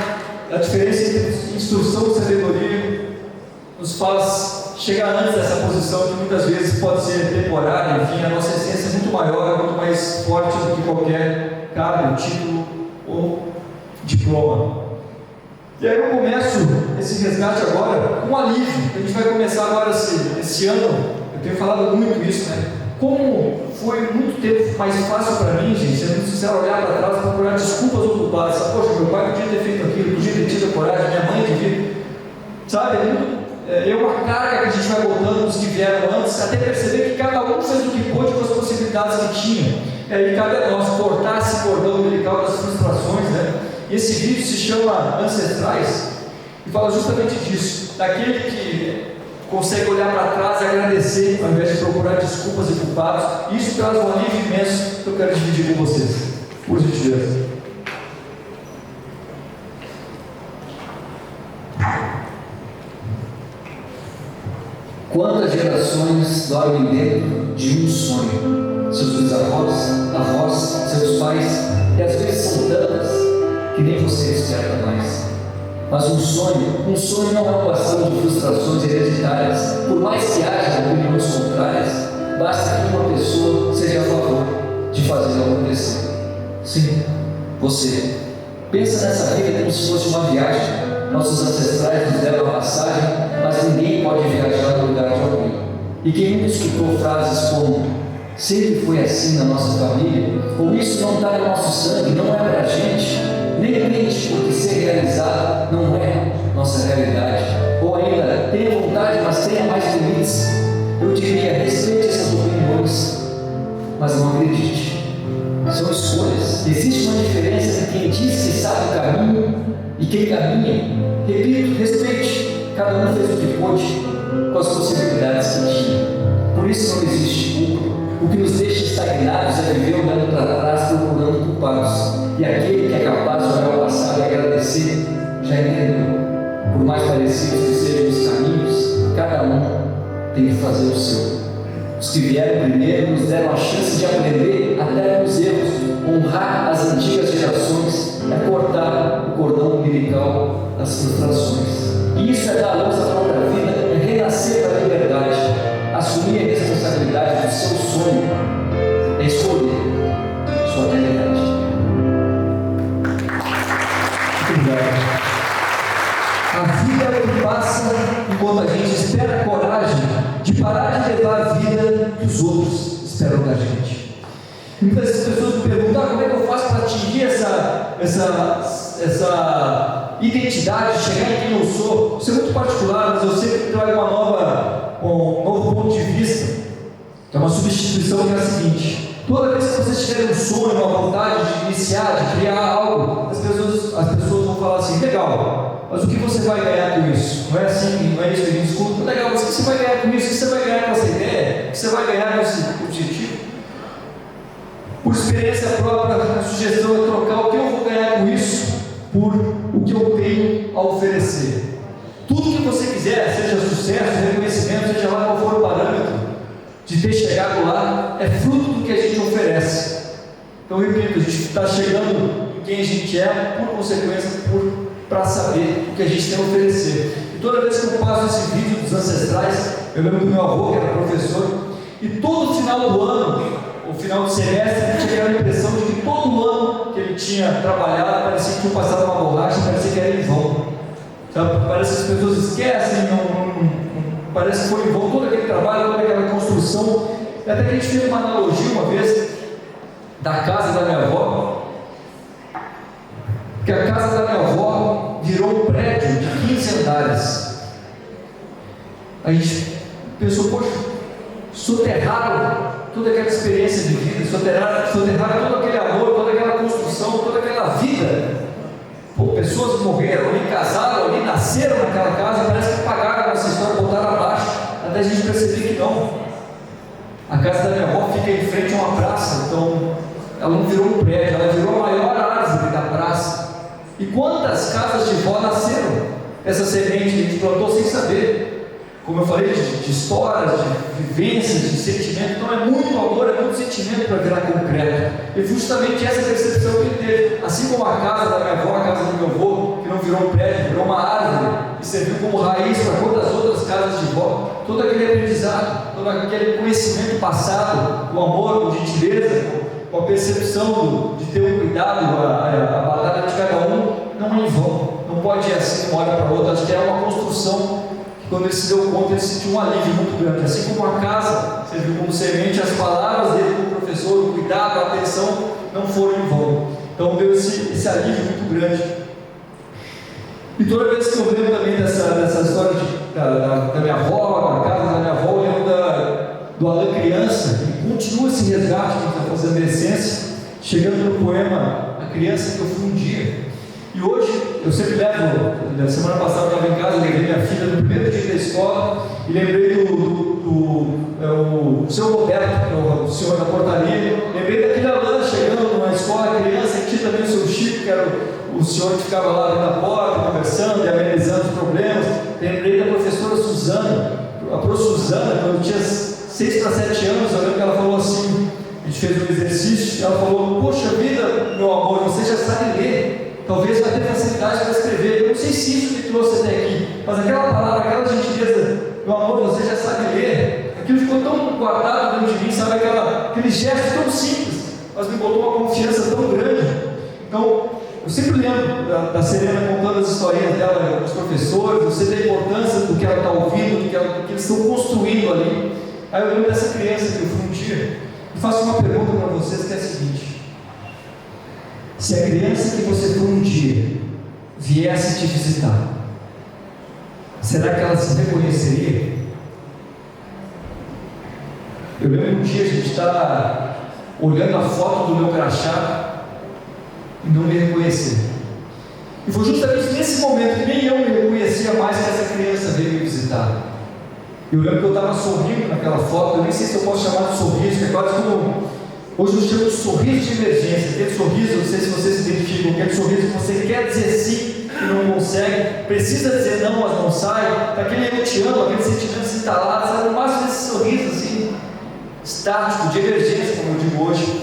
[SPEAKER 3] a diferença entre instrução e sabedoria, nos faz chegar antes dessa posição que muitas vezes pode ser temporária. Enfim, a nossa essência é muito maior, muito mais forte do que qualquer cargo, título ou diploma. E aí eu começo esse resgate agora com alívio. A gente vai começar agora esse ano, eu tenho falado muito isso, né? Como foi muito tempo mais fácil para mim, gente, eu não precisava olhar para trás para procurar desculpas ou culpadas. Poxa, meu pai podia ter feito aquilo, podia ter tido a coragem, minha mãe devia. Sabe, é uma carga que a gente vai voltando dos que vieram antes, até perceber que cada um fez o que pôde com as possibilidades que tinha. E aí cabe a nós cortar esse cordão umbilical das frustrações, né? E esse vídeo se chama Ancestrais e fala justamente disso, daquele que consegue olhar para trás e agradecer ao invés de procurar desculpas e culpados. Isso traz um alívio imenso que eu quero dividir com vocês, por gentileza.
[SPEAKER 2] Quantas gerações dormem dentro de um sonho? Seus bisavós, avós, seus pais, e às vezes são tantas que nem você desperta mais. Mas um sonho não é um bastão de frustrações hereditárias. Por mais que haja opiniões contrárias, basta que uma pessoa seja a favor de fazer acontecer. Sim, você. Pensa nessa vida como se fosse uma viagem. Nossos ancestrais nos deram a passagem, mas ninguém pode viajar no lugar de alguém. E quem nunca escutou frases como sempre foi assim na nossa família, ou isso não está no nosso sangue, não é para a gente, nem mente porque ser realizado não é nossa realidade, ou ainda tenha vontade, mas tenha mais limites. Eu diria, respeite essas opiniões, mas não acredite. São escolhas. Existe uma diferença entre quem diz que sabe o caminho e quem caminha. Repito, respeite. Cada um fez o que pôde com as possibilidades que tinha. Por isso não existe culpa. O que nos deixa estagnados é viver olhando para trás, procurando culpados. E aquele que é capaz de olhar ao passado e agradecer, já entendeu. Por mais parecidos que sejam os caminhos, cada um tem que fazer o seu. Os que vieram primeiro nos deram a chance de aprender até com os erros. Honrar as antigas gerações é cortar o cordão umbilical das frustrações. E isso é dar a luz à própria vida, é renascer para a liberdade, assumir a responsabilidade do seu sonho, é escolher sua realidade.
[SPEAKER 3] Muito obrigado. A vida é o que passa enquanto a gente espera a coragem de parar de levar a vida que os outros esperam da gente. Muitas pessoas me perguntam como é que eu faço para atingir essa identidade, chegar em quem eu sou. Isso é muito particular, mas eu sempre trago um novo ponto de vista, que é uma substituição que é a seguinte: toda vez que vocês tiverem um sonho, uma vontade de iniciar, de criar algo, as pessoas vão falar assim: legal, mas o que você vai ganhar com isso? Não é assim, não é isso que a gente escuta? Legal, mas o que você vai ganhar com isso? O que você vai ganhar com essa ideia? O que você vai ganhar com esse objetivo? Por experiência própria, a sugestão é trocar o que eu vou ganhar com isso por o que eu tenho a oferecer. Tudo que você quiser, seja sucesso, reconhecimento, seja lá qual for o parâmetro de ter chegado lá, é fruto do que a gente oferece. Então, repito, a gente está chegando em quem a gente é, por consequência, para saber o que a gente tem a oferecer. E toda vez que eu passo esse vídeo dos ancestrais, eu lembro do meu avô, que era professor, e todo final do ano, o final do semestre, ele tinha aquela impressão de que todo ano que ele tinha trabalhado, parecia que tinha passado uma borracha, parecia que era em vão. Sabe? Parece que as pessoas esquecem, parece que foi em vão todo aquele trabalho, toda aquela construção. Até que a gente fez uma analogia uma vez da casa da minha avó, que a casa da minha avó virou um prédio de 15 andares. A gente pensou, poxa, soterraram toda aquela experiência de vida, soterraram todo aquele amor, toda aquela construção, toda aquela vida. Pô, pessoas morreram ali, casaram ali, nasceram naquela casa, parece que pagaram essa história, botaram abaixo, até a gente perceber que não. A casa da minha avó fica em frente a uma praça, então ela não virou um prédio, ela virou a maior árvore da praça. E quantas casas de vó nasceram dessa semente que a gente plantou sem saber? Como eu falei, de histórias, de vivências, de sentimento. Então é muito amor, é muito sentimento para virar concreto. E justamente essa percepção que ele teve. Assim como a casa da minha avó, a casa do meu avô, que não virou um prédio, virou uma árvore e serviu como raiz para quantas outras casas de vó. Todo aquele aprendizado, todo aquele conhecimento passado, com amor, com gentileza, com a percepção de ter um cuidado, a batalha de cada um, não é em vão. Não pode ir assim de uma hora para outra. Acho que é uma construção. Quando ele se deu conta, ele sentiu um alívio muito grande. Assim como a casa serviu como semente, as palavras dele como professor, o cuidado, a atenção, não foram em vão. Então deu esse alívio muito grande. E toda vez que eu lembro também dessa história da minha avó, da casa da minha avó, eu lembro do Alain criança, e continua esse resgate que a gente está da adolescência, chegando no poema A Criança que Eu Fui um Dia. E hoje, eu sempre levo, na semana passada eu estava em casa, levei minha filha no primeiro dia da escola e lembrei do seu Roberto, que é o senhor da portaria, lembrei daquele Alan chegando na escola, criança, que tinha também o seu Chico, que era o senhor que ficava lá dentro da porta, conversando e amenizando os problemas. Lembrei da professora Suzana, a professora Suzana, quando eu tinha 6 para 7 anos, eu lembro que ela falou assim, a gente fez um exercício, e ela falou: poxa vida, meu amor, você já sabe ler. Talvez vai ter facilidade para escrever. Eu não sei se isso te trouxe até aqui, mas aquela palavra, aquela gentileza, meu amor, você já sabe ler. Aquilo ficou tão guardado dentro de mim, sabe? Aquele gesto tão simples, mas me botou uma confiança tão grande. Então, eu sempre lembro da Serena contando as historinhas dela, dos professores, eu sei da importância do que ela está ouvindo, do que eles estão construindo ali. Aí eu lembro dessa criança que eu fui um dia, e faço uma pergunta para vocês, que é a seguinte: se a criança que você foi um dia viesse te visitar, será que ela se reconheceria? Eu lembro um dia a gente estava olhando a foto do meu crachá e não me reconhecer. E foi justamente nesse momento que nem eu me reconhecia mais que essa criança veio me visitar. Eu lembro que eu estava sorrindo naquela foto, eu nem sei se eu posso chamar de sorriso, que é quase como... Hoje eu chamo de sorriso de emergência, aquele sorriso, não sei se vocês se identificam, aquele sorriso que você quer dizer sim e não consegue, precisa dizer não, mas não sai, aquele eu te amo, aquele sentimento instalado, sabe, no máximo desse sorriso assim, estático, de emergência, como eu digo hoje.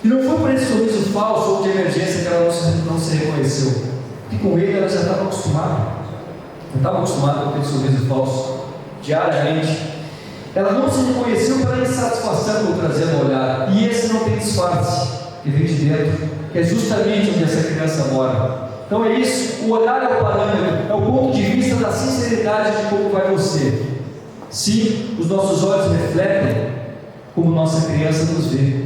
[SPEAKER 3] E não foi por esse sorriso falso ou de emergência que ela não se reconheceu, porque com ele ela já estava acostumada, com aquele sorriso falso, diariamente. Ela não se reconheceu pela insatisfação que eu trazia no olhar. E esse não tem disfarce, que vem de dentro, que é justamente onde essa criança mora. Então é isso, o olhar é o parâmetro, é o ponto de vista da sinceridade de como vai você. Sim, os nossos olhos refletem como nossa criança nos vê.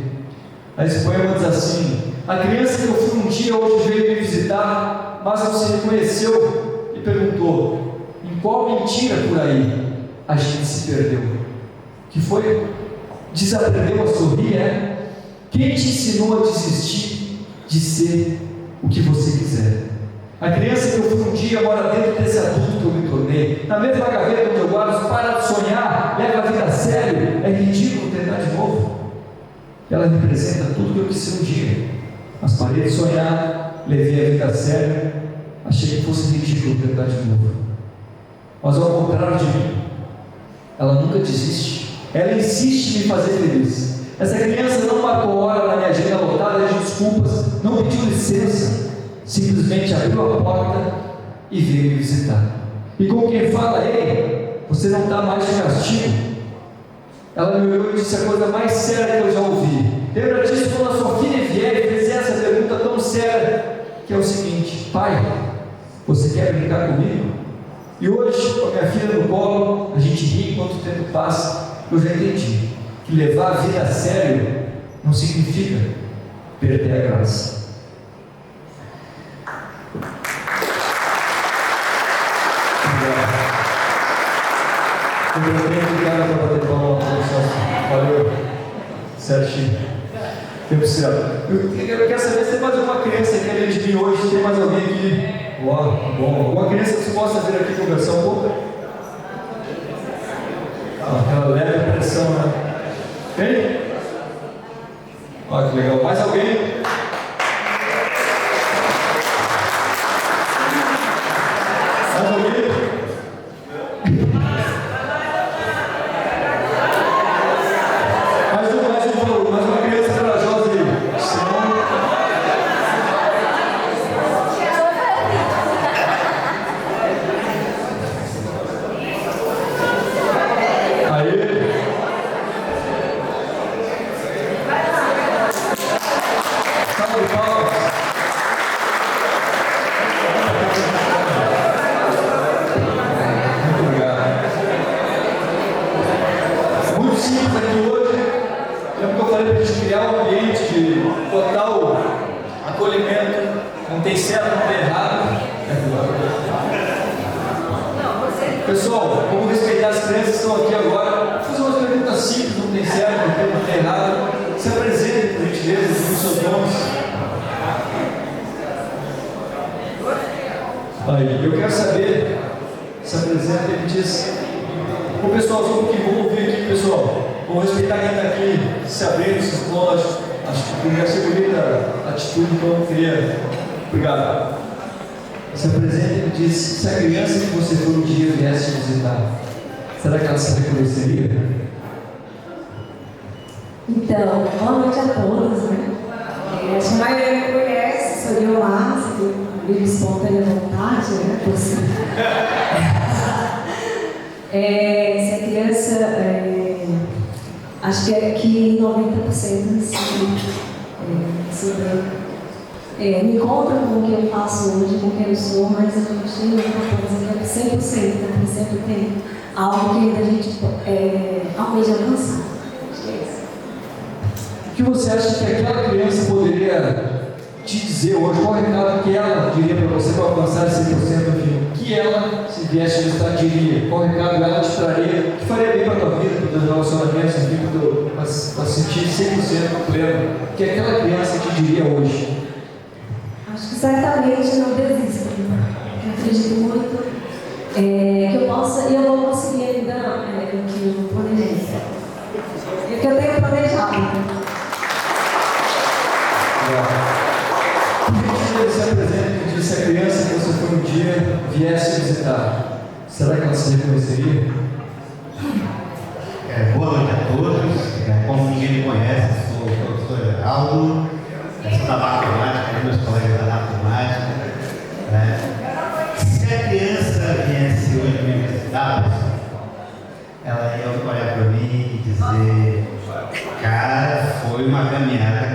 [SPEAKER 3] Aí esse poema diz assim: a criança que eu fui um dia hoje veio me visitar, mas não se reconheceu e perguntou: em qual mentira por aí a gente se perdeu? Que foi? Desaprendeu a sorrir, é? Quem te ensinou a desistir de ser o que você quiser? A criança que eu fui um dia mora dentro desse adulto que eu me tornei. Na mesma gaveta onde eu guardo, para de sonhar, leva a vida a sério, é ridículo tentar de novo. Ela representa tudo que eu quis ser um dia. Mas parei de sonhar, levei a vida a sério, achei que fosse ridículo tentar de novo. Mas ao contrário de mim, ela nunca desiste. Ela insiste em me fazer feliz. Essa criança não marcou hora na minha agenda lotada de desculpas, não pediu licença, simplesmente abriu a porta e veio me visitar. E como quem fala: ei, você não está mais de castigo? Ela me olhou e disse a coisa mais séria que eu já ouvi. Lembra disso quando a sua filha vier e fizer essa pergunta tão séria, que é o seguinte: pai, você quer brincar comigo? E hoje, com a minha filha no colo, a gente ri enquanto o tempo passa. Eu já entendi que levar a vida a sério não significa perder a graça. Obrigado por bater palma. Valeu. Certinho. Tempo certo. Eu quero saber se tem mais uma criança aqui além de mim hoje. Tem mais alguém aqui? Uau, bom. Alguma criança que você possa vir aqui conversar um pouco? Aquela leve pressão, né? Tem? Olha que legal. Mais alguém? Mais alguém? Mais uma criança corajosa aí. Pessoal, vamos respeitar as crianças que estão aqui agora. Vou fazer umas perguntas simples, não tem certo, não tem errado. Se apresentem. Aí, eu quero saber, se apresenta, ele diz: ô pessoal, só um pouquinho, vamos ouvir aqui, pessoal. Vamos respeitar quem está aqui, se abrindo, se expondo. Acho que já ser bonita a atitude, então eu queria. Obrigado. Se apresenta e diz: se a criança que você for um dia viesse te visitar, será que ela se reconheceria?
[SPEAKER 5] Então, boa noite a todos, né? Acho que a maioria me conhece, sou eu lá, livre espontânea vontade, né? Se a criança, acho que 90% me encontra com o que eu faço hoje, com quem eu sou, mas a gente não pode dizer que é 100%, né? Sempre tem algo que a gente almeja alcançar. Acho que é isso.
[SPEAKER 3] O que você acha que aquela criança poderia te dizer hoje? Qual recado que ela diria para você para alcançar 100%? Enfim, o que ela, se viesse visitar, diria? Qual recado ela te traria? Que faria bem para a tua vida, para os teus relacionamentos, enfim, para sentir 100% pleno? O que aquela criança te diria hoje?
[SPEAKER 5] Acho que certamente não desista. Eu acredito muito que eu possa e eu vou conseguir ainda o que eu planejei. E o que eu tenho planejado.
[SPEAKER 3] Se apresenta e diz: se a criança que você for um dia viesse visitar, será que ela se reconheceria?
[SPEAKER 6] Boa noite a todos. Como ninguém me conhece, sou o professor Geraldo, sou da matemática, meus colegas da matemática. Se a criança viesse hoje me visitar, ela ia olhar para mim e dizer: cara, foi uma caminhada,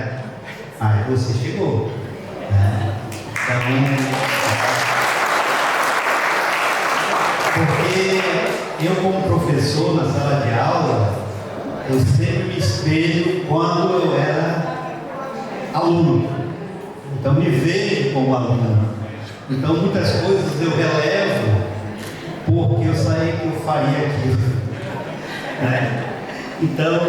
[SPEAKER 6] aí você chegou. Porque eu, como professor na sala de aula, eu sempre me espelho quando eu era aluno. Então me vejo como aluno. Então muitas coisas eu relevo porque eu sei que eu faria aquilo. Então,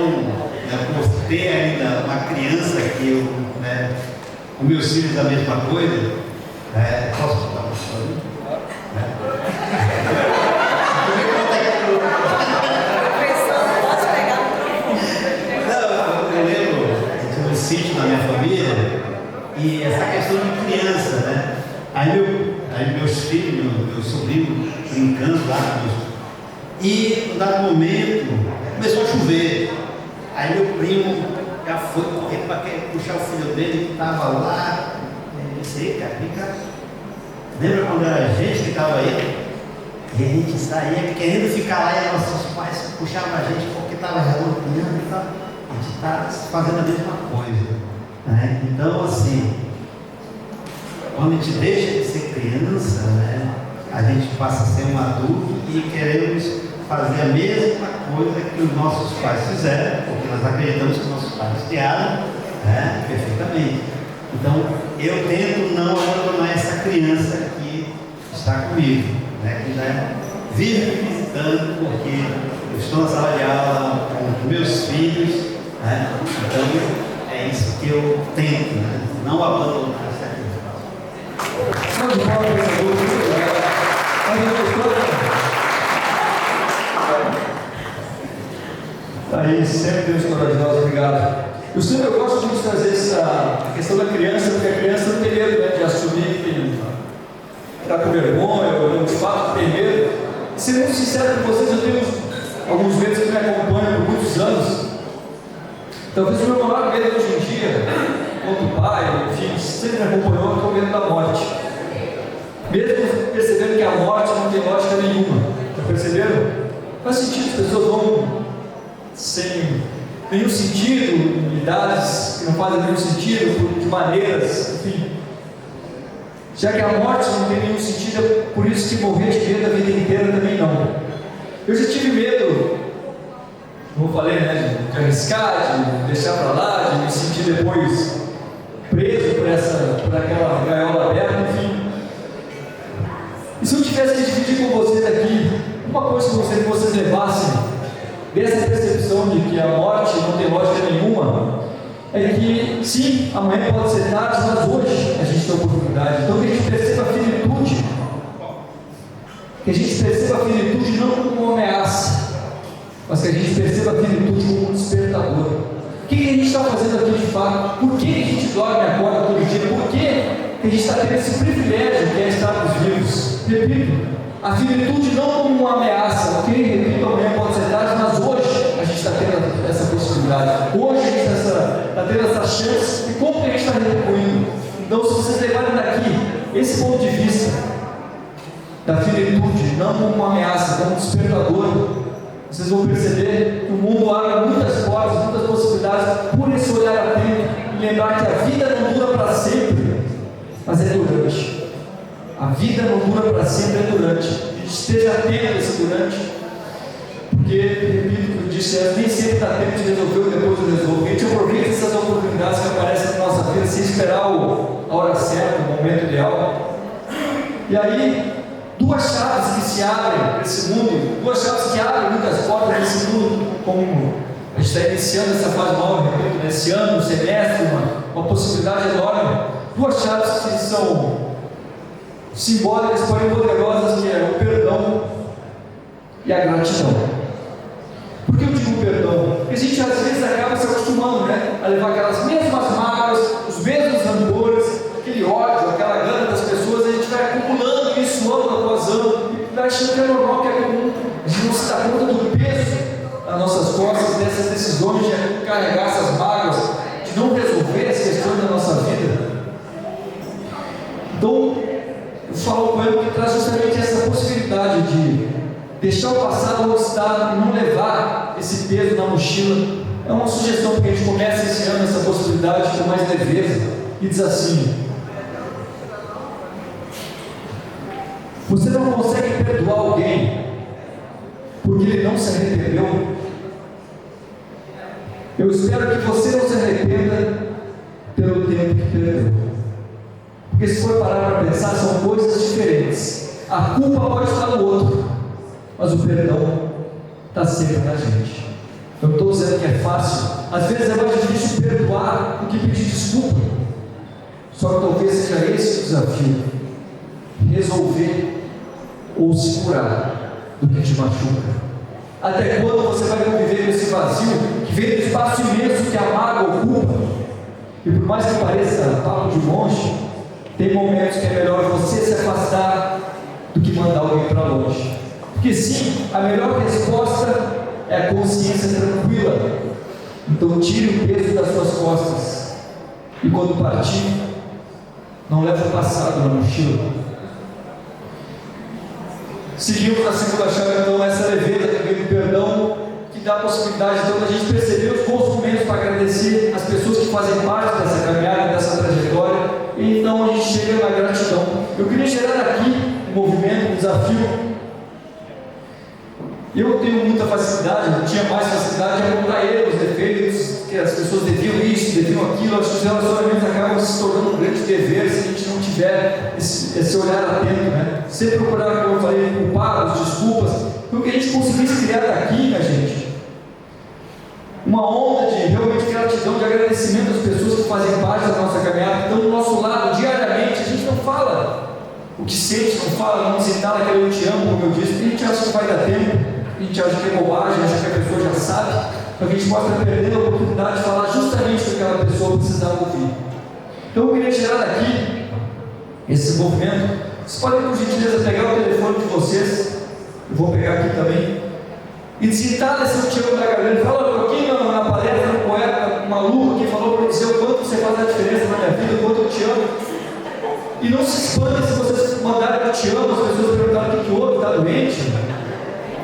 [SPEAKER 6] por ter ainda uma criança que eu, com meus filhos a mesma coisa, posso contar uma história? Eu lembro de um sítio na minha família e essa questão de criança, Aí meus filhos, meu sobrinho brincando lá, e em dado momento começou a chover. Aí meu primo já foi correr para puxar o filho dele que estava lá. Eu disse: cara, vem cá. Lembra quando era a gente que estava aí? E a gente saía querendo ficar lá e nossos pais puxavam a gente porque estava revoltando e tal. A gente está fazendo a mesma coisa. Então, assim, quando a gente deixa de ser criança, a gente passa a ser um adulto e queremos fazer a mesma coisa que os nossos pais fizeram, porque nós acreditamos que os nossos pais criaram perfeitamente. Então, eu tento não abandonar essa criança que está comigo, que já vive me visitando, porque eu estou na sala de aula com meus filhos, então é isso que eu tento, não abandonar essa criança.
[SPEAKER 3] Muito bom, professor. Muito obrigado. Aí, sempre Deus corajoso, obrigado. Eu gosto muito de trazer essa questão da criança, porque a criança não tem medo de assumir que está com vergonha, ou de fato tem medo. E ser muito sincero com vocês, eu tenho alguns medos que me acompanham por muitos anos. Talvez o meu maior medo hoje em dia, quanto pai, enfim, sempre me acompanhou, é o medo da morte. Mesmo percebendo que a morte não tem lógica nenhuma. Já perceberam? Faz sentido, as pessoas vão sem nenhum sentido, idades que não fazem nenhum sentido, de maneiras, enfim. Já que a morte não tem nenhum sentido, é por isso que morrer de medo a vida inteira também não. Eu já tive medo, como eu falei, de arriscar, de deixar para lá, de me sentir depois preso por aquela gaiola aberta, enfim. E se eu tivesse que dividir com vocês aqui uma coisa que vocês levassem dessa percepção de que a morte não tem lógica nenhuma, é que sim, amanhã pode ser tarde, mas hoje a gente tem oportunidade. Então que a gente perceba a finitude não como uma ameaça, mas que a gente perceba a finitude como um despertador. O que a gente está fazendo aqui de fato? Por que a gente dorme e acorda todo dia? Por que a gente está tendo esse privilégio que é estarmos vivos? Repito, a finitude não como uma ameaça, ok? Repito, amanhã pode ser tarde, mas hoje a gente está tendo essa possibilidade. Hoje a gente está tendo essa chance. E como que a gente está retribuindo? Então, se vocês levarem daqui esse ponto de vista da finitude, não como uma ameaça, como um despertador, vocês vão perceber que o mundo abre muitas portas, muitas possibilidades, por esse olhar atento e lembrar que a vida não dura para sempre, mas é durante. A vida não dura para sempre, é durante. A gente esteja atento a esse durante, porque, repito o que eu disse, nem sempre dá tempo de resolver o que depois eu resolvo. A gente aproveita essas oportunidades que aparecem na nossa vida sem esperar a hora certa, o momento ideal. E aí, duas chaves que se abrem nesse mundo, duas chaves que abrem muitas portas nesse mundo, como a gente está iniciando essa fase nova, repito, nesse ano, no semestre, uma possibilidade enorme. Duas chaves que são simbólicas, porém poderosas, que é o perdão e a gratidão. Por que eu digo perdão? Porque a gente às vezes acaba se acostumando, a levar aquelas mesmas mágoas, os mesmos rancores, aquele ódio, aquela gana das pessoas, a gente vai acumulando isso ano após ano, e vai achando que é normal, que é comum. A gente não se dá conta do peso nas nossas costas, dessas decisões de carregar essas mágoas, de não resolver as questões da nossa vida. Então, eu falo com ele que traz justamente essa possibilidade de deixar o passado onde está e não levar esse peso na mochila. É uma sugestão para que a gente comece esse ano essa possibilidade com mais leveza. E diz assim: você não consegue perdoar alguém porque ele não se arrependeu? Eu espero que você não se arrependa pelo tempo que perdeu. Porque se for parar para pensar, são coisas diferentes. A culpa pode estar no outro, mas o perdão está sempre na gente. Eu não estou dizendo que é fácil. Às vezes é mais difícil perdoar do que pedir desculpa. Só que talvez seja esse o desafio: resolver ou se curar do que te machuca. Até quando você vai conviver com esse vazio que vem do espaço imenso que a mágoa ocupa? E por mais que pareça papo de monge, tem momentos que é melhor você se afastar do que mandar alguém para longe. Porque sim, a melhor resposta é a consciência tranquila. Então tire o peso das suas costas. E quando partir, não leve o passado na mochila. Seguimos na segunda chave, então, essa leveza que vem do perdão, que dá a possibilidade então, da gente perceber os bons momentos para agradecer as pessoas que fazem parte dessa caminhada, dessa trajetória. E então a gente chega na gratidão. Eu queria gerar aqui um movimento, um desafio. Eu tenho muita facilidade, eu tinha mais facilidade de apontar erros, defeitos, que as pessoas deviam isso, deviam aquilo. Acho que os relacionamentos acabam se tornando um grande dever se a gente não tiver esse olhar atento, Sempre procurar, como eu falei, culpados, desculpas, porque a gente conseguisse criar daqui, minha gente, uma onda de realmente gratidão, de agradecimento às pessoas que fazem parte da nossa caminhada, que estão do nosso lado diariamente. A gente não fala o que sente, não fala, não se entala aquele eu te amo, como eu disse, porque a gente acha que vai dar tempo, a gente acha que é bobagem, acha que a pessoa já sabe, para que a gente possa perder a oportunidade de falar justamente o que aquela pessoa precisava ouvir. Então eu queria tirar daqui esse movimento. Vocês podem, por gentileza, pegar o telefone de vocês, eu vou pegar aqui também, e citar esse eu te amo da galera. Fala um pouquinho na palestra, um poeta maluco que falou para dizer o quanto você faz a diferença na minha vida, o quanto eu te amo. E não se espantem se vocês mandarem eu te amo, as pessoas perguntarem o que houve, está doente?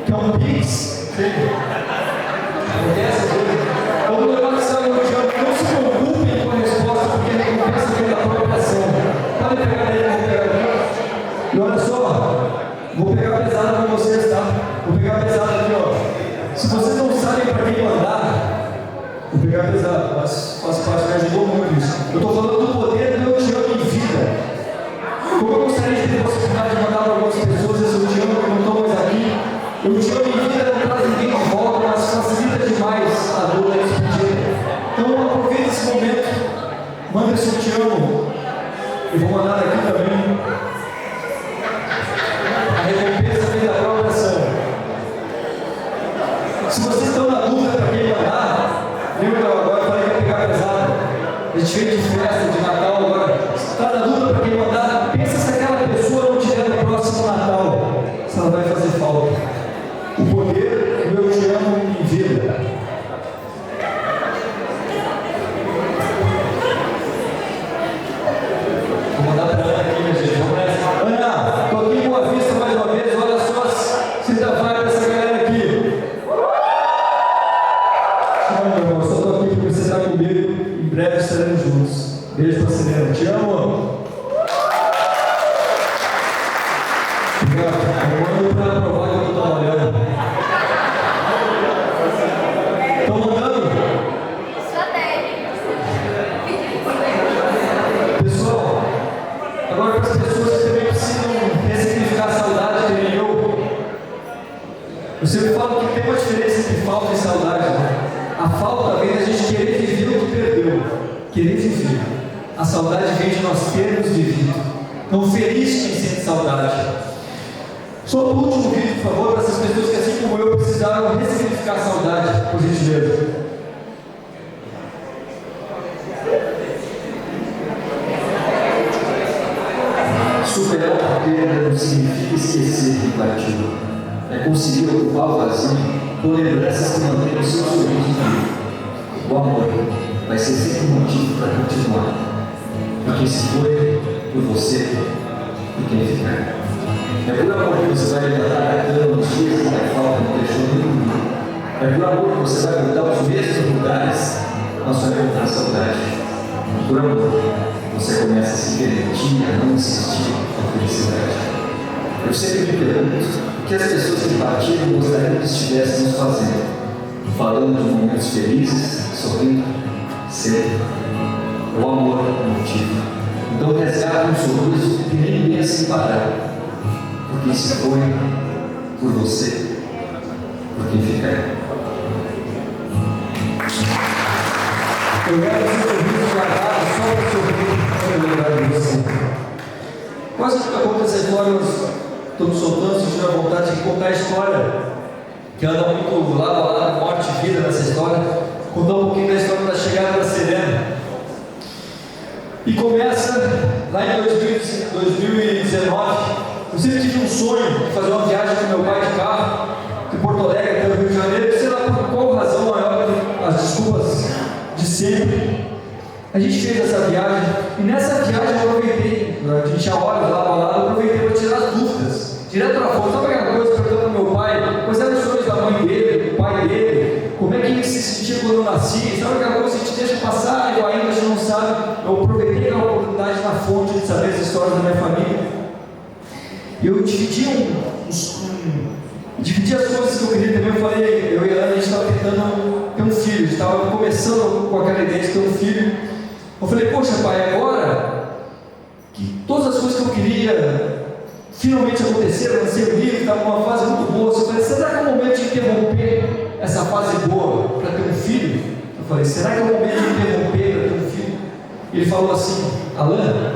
[SPEAKER 3] Que é um pix? Acontece coisa. Quando levar que sabe eu te amo, não se preocupem com a resposta, porque a recompensa vem da própria ação. Pode pegar aí, vou pegar aqui. E olha só, vou pegar pesado com vocês, tá? Vou pegar pesado aqui, ó. Se vocês não sabem para quem mandar, vou pegar pesado, mas faz parte, me ajudou muito isso. Eu estou falando do poder do eu te amo em vida. Como eu gostaria de ter a possibilidade de mandar para algumas pessoas esse eu te amo que não estão mais aqui. Eu te amo em vida não traz ninguém de volta, mas facilita demais a dor da despedida. Então aproveita esse momento, manda esse eu te amo. Eu vou mandar aqui também. A recompensa vem da própria ação. A gente veio de festa, de Natal agora. Está na dúvida para quem mandar. Pensa se aquela pessoa não tiver no próximo Natal, se ela vai fazer falta. O poder do eu te amo em vida. Vou mandar para a Ana aqui, minha gente. Vamos nessa. Ana, estou aqui em Boa Vista mais uma vez. Olha só se ainda vai para essa galera aqui. Não, meu irmão, só estou aqui porque você está comigo. Em breve estaremos juntos. Beijo para a Serena. Te amo. Eu mando para provar que eu estou trabalhando. Estão mandando? Pessoal, agora para as pessoas que também precisam ressignificar a saudade, que nem eu sempre falo que tem uma diferença entre falta e saudade. Né? A falta vem da gente querer viver o que perdeu, querer viver. A saudade vem de nós termos vivido. Então, feliz quem sente saudade. Só o último vídeo, por favor, para essas pessoas que, assim como eu, precisaram ressignificar a saudade, por gentileza.
[SPEAKER 4] Superar a perda não significa esquecer que partiu. É conseguir ocupar o vazio com lembranças que mantêm o seu sorriso vivo. O amor vai ser sempre um motivo para continuar. Porque se foi por você, por quem ficar. É por amor que você vai levantar a cama nos dias que a falta não deixou nem dormir. É por amor que você vai voltar aos mesmos lugares na sua encontrar saudade. Por amor, você começa a se permitir, a não insistir na felicidade. Eu sempre me pergunto o que as pessoas que partiram gostariam que estivéssemos fazendo. Falando de momentos felizes, sorrindo, sempre. O amor é o motivo. Então resgata um sorriso que nem pensa em parar. Porque se foi por você, por quem ficar.
[SPEAKER 3] Eu quero esse sorriso guardado só para sorrir para lembrar de você. Quase nunca conta essa história, estou me soltando, se tiver vontade de contar a história, que anda muito lado a lado, morte e vida nessa história, contar um pouquinho da história da chegada da Serena. E começa lá em 2019. Eu sempre tive um sonho de fazer uma viagem com meu pai de carro, de Porto Alegre até o Rio de Janeiro, sei lá por qual razão maior que as desculpas de sempre. A gente fez essa viagem, e nessa viagem eu aproveitei, a gente tinha horas lá ao lado, eu aproveitei para tirar as dúvidas, direto na fonte. Sabe aquela coisa, perguntando para meu pai, quais eram os sonhos da mãe dele, do pai dele, como é que ele se sentia quando eu nasci, sabe aquela coisa que a gente deixa passar e ainda a gente não sabe. Eu aproveitei a oportunidade na fonte de saber as histórias da minha família. Eu dividi dividi as coisas que eu queria também. Eu falei, eu e a Ana, a gente estava tentando ter um filho, a gente estava começando com aquela ideia de ter um filho. Eu falei, poxa pai, agora que todas as coisas que eu queria finalmente aconteceram, nascer o livro, estava numa fase muito boa. Eu falei, será que é o momento de interromper essa fase boa para ter um filho? Eu falei, será que é o momento de interromper para ter um filho? Ele falou assim, Alan,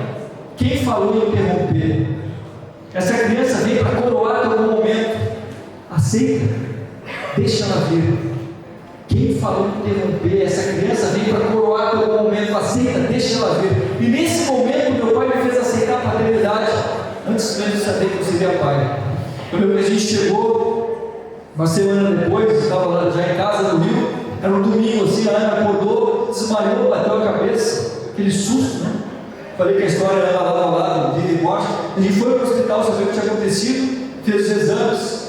[SPEAKER 3] quem falou em interromper? Essa criança vem para coroar em algum momento. Aceita, deixa ela vir. Quem falou em interromper? Essa criança vem para coroar em algum momento. Aceita, deixa ela vir. E nesse momento meu pai me fez aceitar a paternidade, antes mesmo de saber que eu seria pai. Eu lembro que a gente chegou uma semana depois, estava lá já em casa no Rio, era um domingo assim, a Ana acordou, desmaiou, bateu a cabeça, aquele susto, né? Falei que a história era lado a lado, vida e morte. A gente foi para o hospital saber o que tinha acontecido, fez os exames,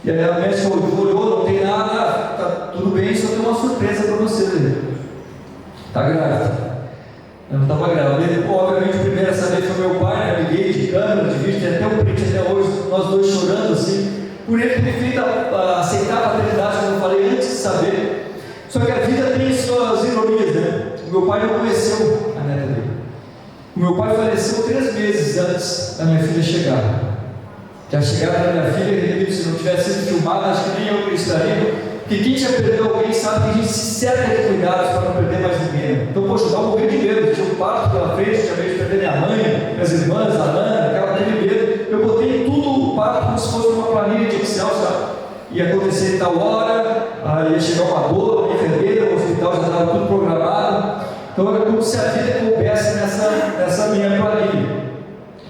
[SPEAKER 3] e aí a médica olhou, não tem nada, tá tudo bem, só tem uma surpresa para você. Está grávida. Eu não estava grávida. Obviamente o primeiro a saber foi meu pai, né? Liguei de câmera, de vídeo, tem até um print até hoje, nós dois chorando assim, por ele ter feito aceitar a paternidade, como eu falei, antes de saber. Só que a vida tem suas ironias, né? O meu pai não conheceu a neta dele. O meu pai faleceu 3 meses antes da minha filha chegar. Já chegava da minha filha, se não tivesse sido filmado, acho que nem eu acreditaria. Porque quem já perdeu alguém sabe que a gente se cerca de cuidados para não perder mais ninguém. Então, poxa, eu estava morrendo de medo, tinha um parto pela frente, tinha medo de perder minha mãe, minhas irmãs, a Ana, aquele medo. Eu botei tudo o parto como se fosse uma planilha de Excel, sabe? Ia acontecer em tal hora, aí ia chegar uma dor, uma enfermeira, o hospital já estava tudo programado. Então era como se a vida coubesse nessa minha planilha.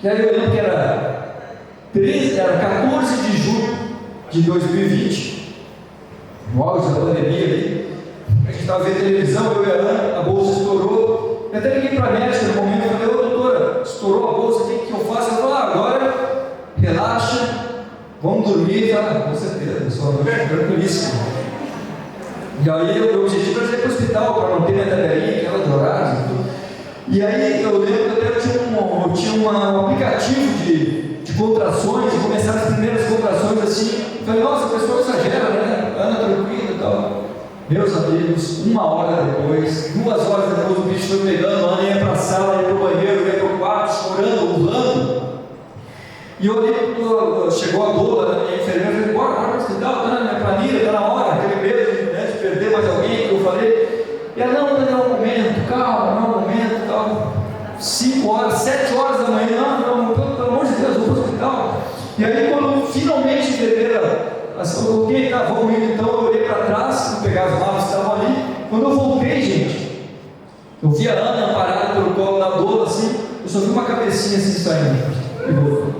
[SPEAKER 3] E aí eu lembro que era 14 de julho de 2020, no auge da pandemia ali. A gente estava vendo televisão, eu e a Ana, a bolsa estourou. Eu até liguei para a médica no momento e falei: ô doutora, estourou a bolsa, o que eu faço? Ela falou: agora relaxa, vamos dormir, tá? Com certeza, pessoal, tranquilíssimo. E aí o meu objetivo era ir para o hospital para manter minha tabelinha, aquela de horários e tudo. E aí eu lembro que eu tinha um aplicativo de contrações, e começaram as primeiras contrações assim. Eu falei: nossa, a pessoa exagera, né? Ana tranquila e tal. Meus amigos, 1 hora depois, 2 horas depois, o bicho foi pegando, a Ana ia para a sala, ia para o banheiro, ia para o quarto, chorando, urrando. E eu olhei, chegou a doula, a enfermeira, falei: bora para o hospital, tá na minha planilha, está na hora, aquele medo, né, de perder mais alguém que eu falei. E ela: não é um momento, calma, não é um momento, tal. 5 horas, 7 horas da manhã, não, pelo amor de Deus, vou para o hospital. E aí, quando finalmente a enfermeira, ok, tá, vamos indo, então eu olhei para trás, vou pegar as malas que estavam ali. Quando eu voltei, gente, eu vi a Ana parada pelo colo da doula, assim, eu só vi uma cabecinha assim saindo.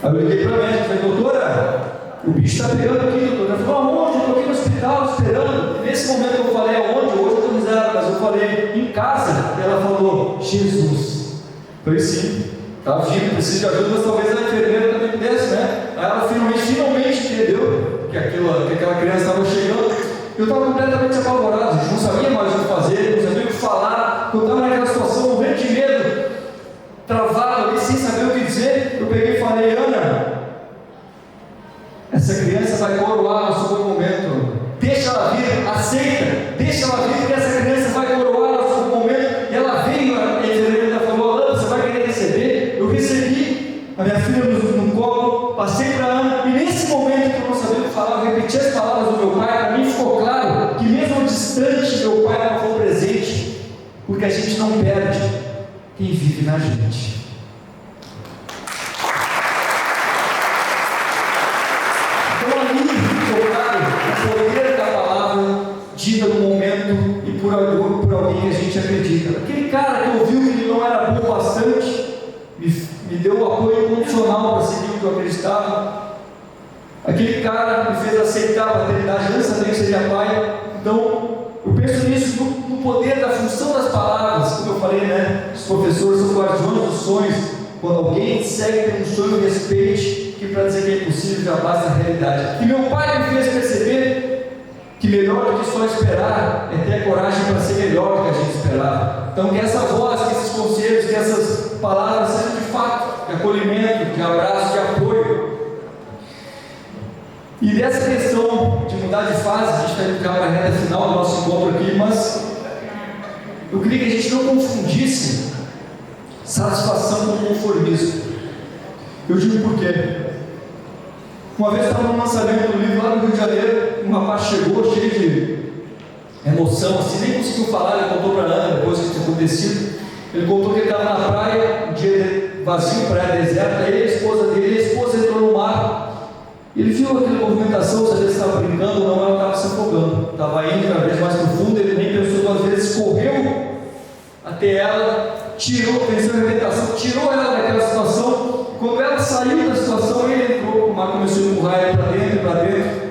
[SPEAKER 3] Aí eu liguei para a médica, falei: doutora, o bicho está pegando aqui, doutora. Ela falou: aonde? Eu estou aqui no hospital esperando. E nesse momento eu falei: aonde? Hoje eu estou risada, mas eu falei: em casa. E ela falou: Jesus. Eu falei: sim, está vivo, preciso de ajuda, mas talvez a enfermeira também pudesse, né? Aí ela finalmente entendeu que aquela criança estava chegando. Eu estava completamente apavorado, não sabia mais o que fazer, não sabia o que falar. Eu estava naquela situação, morrendo de medo, travado ali, sem saber o que dizer. Eu peguei e falei: Ana, essa criança vai coroar no seu momento. Deixa ela vir, aceita, deixa ela vir, que essa criança vai coroar no seu momento. E ela veio, a enfermeira falou: Ana, você vai querer receber? Eu recebi a minha filha no colo, passei para a Ana, e nesse momento que eu não sabia o que falar, eu repeti as palavras do meu pai. Para mim ficou claro que mesmo distante, meu pai não foi presente, porque a gente não perde quem vive na gente. Então ali ficou claro o poder da palavra dita no momento e por alguém que a gente acredita. Aquele cara que ouviu que ele não era bom bastante, me deu o apoio incondicional para seguir o que eu acreditava. Aquele cara me fez aceitar a paternidade antes também que seja pai. Então eu penso nisso, no poder da função das palavras. Como eu falei, né? Os professores são guardiões dos sonhos. Quando alguém segue tem um sonho, respeite, que para dizer que é impossível já basta a realidade. E meu pai me fez perceber que melhor do que só esperar é ter a coragem para ser melhor do que a gente esperava. Então que essa voz, que esses conselhos, que essas palavras sejam de fato de acolhimento, de abraço, de apoio. E dessa questão de mudar de fase, a gente vai ficar para a reta final do nosso encontro aqui, mas eu queria que a gente não confundisse satisfação com conformismo. Eu digo por quê. Uma vez estava no lançamento do livro lá no Rio de Janeiro, um rapaz chegou cheio de emoção, assim, nem conseguiu falar. Ele contou para a Ana depois que tinha acontecido. Ele contou que ele estava na praia, um dia vazio, praia deserta, ele e a esposa entrou no mar. Ele viu aquela movimentação, sabia se estava brincando ou não, ela estava se afogando, estava indo cada vez mais profundo. Ele nem pensou 2 vezes, correu até ela, venceu a movimentação, tirou ela daquela situação. Quando ela saiu da situação, ele entrou, o mar começou a empurrar ela para dentro.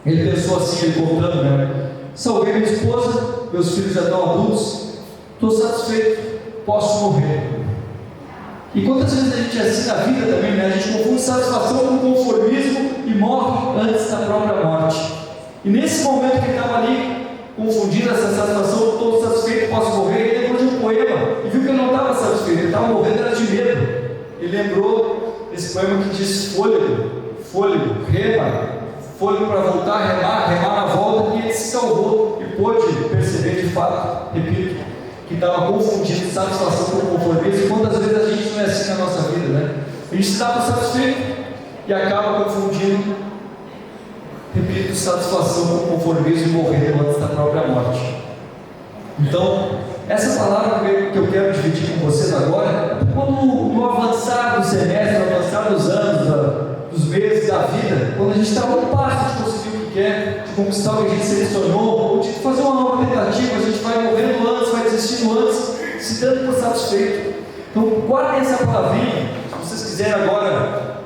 [SPEAKER 3] Ele pensou assim, ele contando, né? Salvei minha esposa, meus filhos já estão adultos, estou satisfeito, posso morrer. E quantas vezes a gente é assim na vida também, né? A gente confunde satisfação com conformismo e morre antes da própria morte. E nesse momento que ele estava ali, confundindo essa satisfação, estou satisfeito, posso morrer, ele lembrou de um poema e viu que ele não estava satisfeito, ele estava morrendo, era de medo. Ele lembrou desse poema que diz fôlego, rema, fôlego para voltar, remar na volta, e ele se salvou e pôde perceber de fato, repito, que estava confundindo satisfação com conformismo. E quantas vezes a gente não é assim na nossa vida, né? A gente estava satisfeito e acaba confundindo, repito, satisfação com conformismo e morrendo antes da própria morte. Então, essa palavra que eu quero dividir com vocês agora, quando no avançar do semestre, no avançar dos anos, dos meses da vida, quando a gente está a um passo de conseguir o que quer, de conquistar o que a gente selecionou, ou de fazer uma nova tentativa, a gente vai morrendo antes se dando por satisfeito. Então, guardem essa palavrinha. Se vocês quiserem agora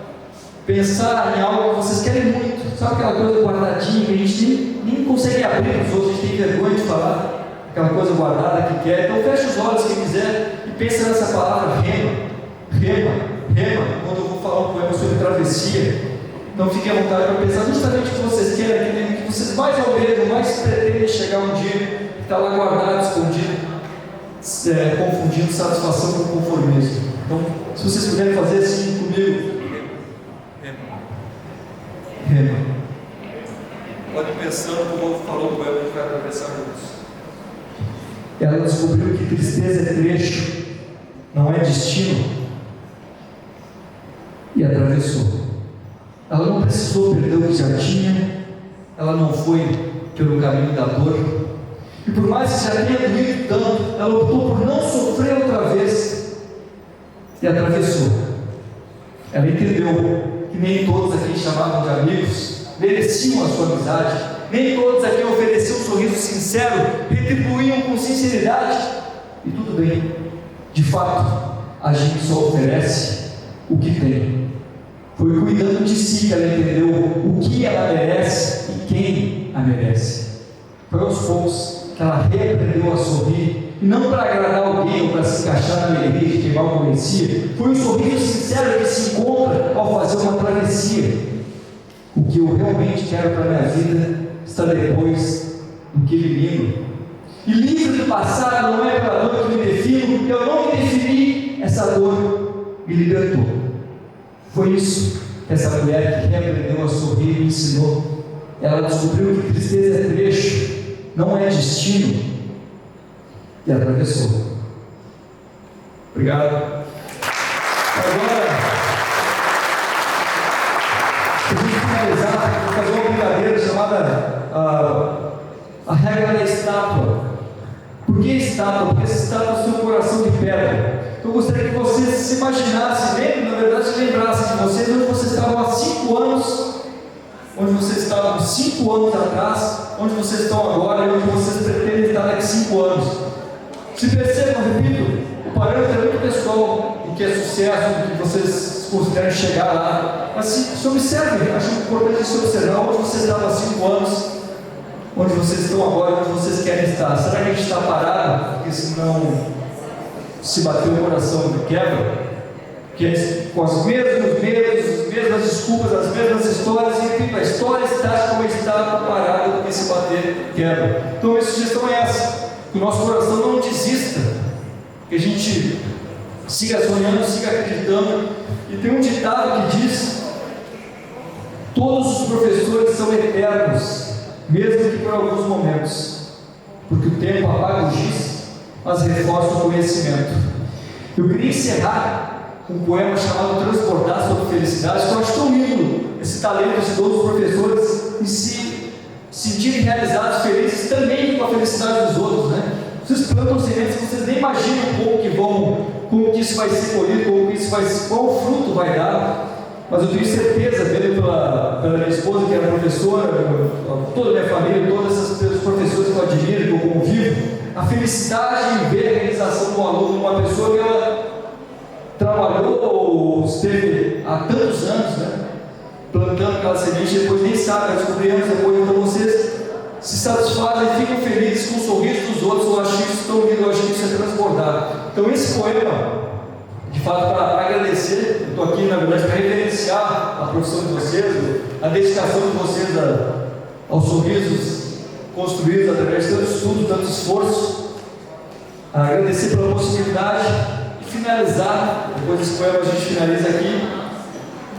[SPEAKER 3] pensar em algo que vocês querem muito, sabe aquela coisa guardadinha que a gente nem consegue abrir para os outros, a gente tem vergonha de falar, aquela coisa guardada que quer. Então, feche os olhos quem quiser e pense nessa palavra rema, quando eu vou falar um poema sobre travessia. Então, fiquem à vontade para pensar justamente o que vocês querem, o que vocês mais almejam, mais pretendem chegar um dia, que está lá guardado, escondido, confundindo satisfação com conformismo. Então, se vocês puderem fazer assim comigo, rema. Pode pensando como eu falou o poema, a gente vai atravessar juntos. Ela descobriu que tristeza é trecho, não é destino, e atravessou. Ela não precisou perder o que já tinha, ela não foi pelo caminho da dor, e por mais que já tenha doído tanto, ela optou por não sofrer outra vez, e atravessou. Ela entendeu que nem todos a quem chamavam de amigos mereciam a sua amizade, nem todos a quem ofereciam um sorriso sincero retribuíam com sinceridade, e tudo bem, de fato, a gente só oferece o que tem. Foi cuidando de si que ela entendeu o que ela merece e quem a merece. Foi aos poucos que ela reaprendeu a sorrir, e não para agradar alguém ou para se encaixar na alegria de quem mal conhecia. Foi um sorriso sincero que se encontra ao fazer uma travessia. O que eu realmente quero para a minha vida está depois do que me livro. E livre do passado não é pela dor que me defino, eu não me defini, essa dor me libertou. Foi isso que essa mulher que reaprendeu a sorrir me ensinou. Ela descobriu que tristeza é trecho, não é destino, e atravessou. Obrigado. Agora, para a gente finalizar, vou fazer uma brincadeira chamada a regra da estátua. Por que estátua? Porque essa estátua tem um coração de pedra. Eu gostaria que vocês se imaginassem, na verdade se lembrassem de vocês onde vocês estavam há 5 anos, onde vocês estavam 5 anos atrás, onde vocês estão agora e onde vocês pretendem estar daqui 5 anos. Se percebam, repito, o parâmetro é muito pessoal, o que é sucesso, o que vocês consideram chegar lá, mas se observem, acho importante se observar onde vocês estavam há 5 anos, onde vocês estão agora, onde vocês querem estar. Será que a gente está parado? Porque senão se bater o coração de quebra, que é com os mesmos medos, as mesmas desculpas, as mesmas histórias, e repito, a história está como está parada, porque se bater quebra. Então a minha sugestão é essa, que o nosso coração não desista, que a gente siga sonhando, siga acreditando. E tem um ditado que diz: todos os professores são eternos, mesmo que por alguns momentos, porque o tempo apaga o giz, mas reforça o conhecimento. Eu queria encerrar com um poema chamado Transbordar sobre Felicidade, que eu acho tão lindo esse talento de todos os professores em se sentirem realizados, felizes também com a felicidade dos outros, né? Vocês plantam sementes, vocês nem imaginam como que isso vai ser colhido, qual fruto vai dar. Mas eu tenho certeza, vendo pela minha esposa, que era professora, toda a minha família, todos esses professores que eu admiro, que eu convivo, a felicidade em ver a realização do aluno, uma pessoa que ela trabalhou ou esteve há tantos anos, né, plantando aquela semente, depois nem sabe, vai descobrir anos depois. Então vocês se satisfazem e ficam felizes com o sorriso dos outros. Eu acho que isso tão lindo, eu acho que isso é transbordar. Então esse poema, de fato, para agradecer, eu estou aqui na verdade para reverenciar a profissão de vocês, a dedicação de vocês aos sorrisos construídos através de tanto estudo, tanto esforço. Agradecer pela possibilidade de finalizar, depois desse poema a gente finaliza aqui,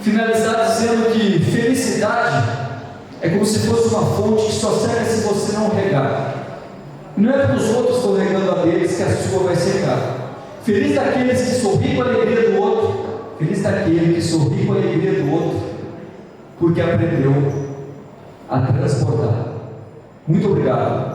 [SPEAKER 3] finalizar dizendo que felicidade é como se fosse uma fonte que só seca se você não regar. E não é porque os outros estão regando a deles que a sua vai secar. Feliz daqueles que sorriem com a alegria do outro, feliz daquele que sorri com a alegria do outro, porque aprendeu a transportar. Muito obrigado.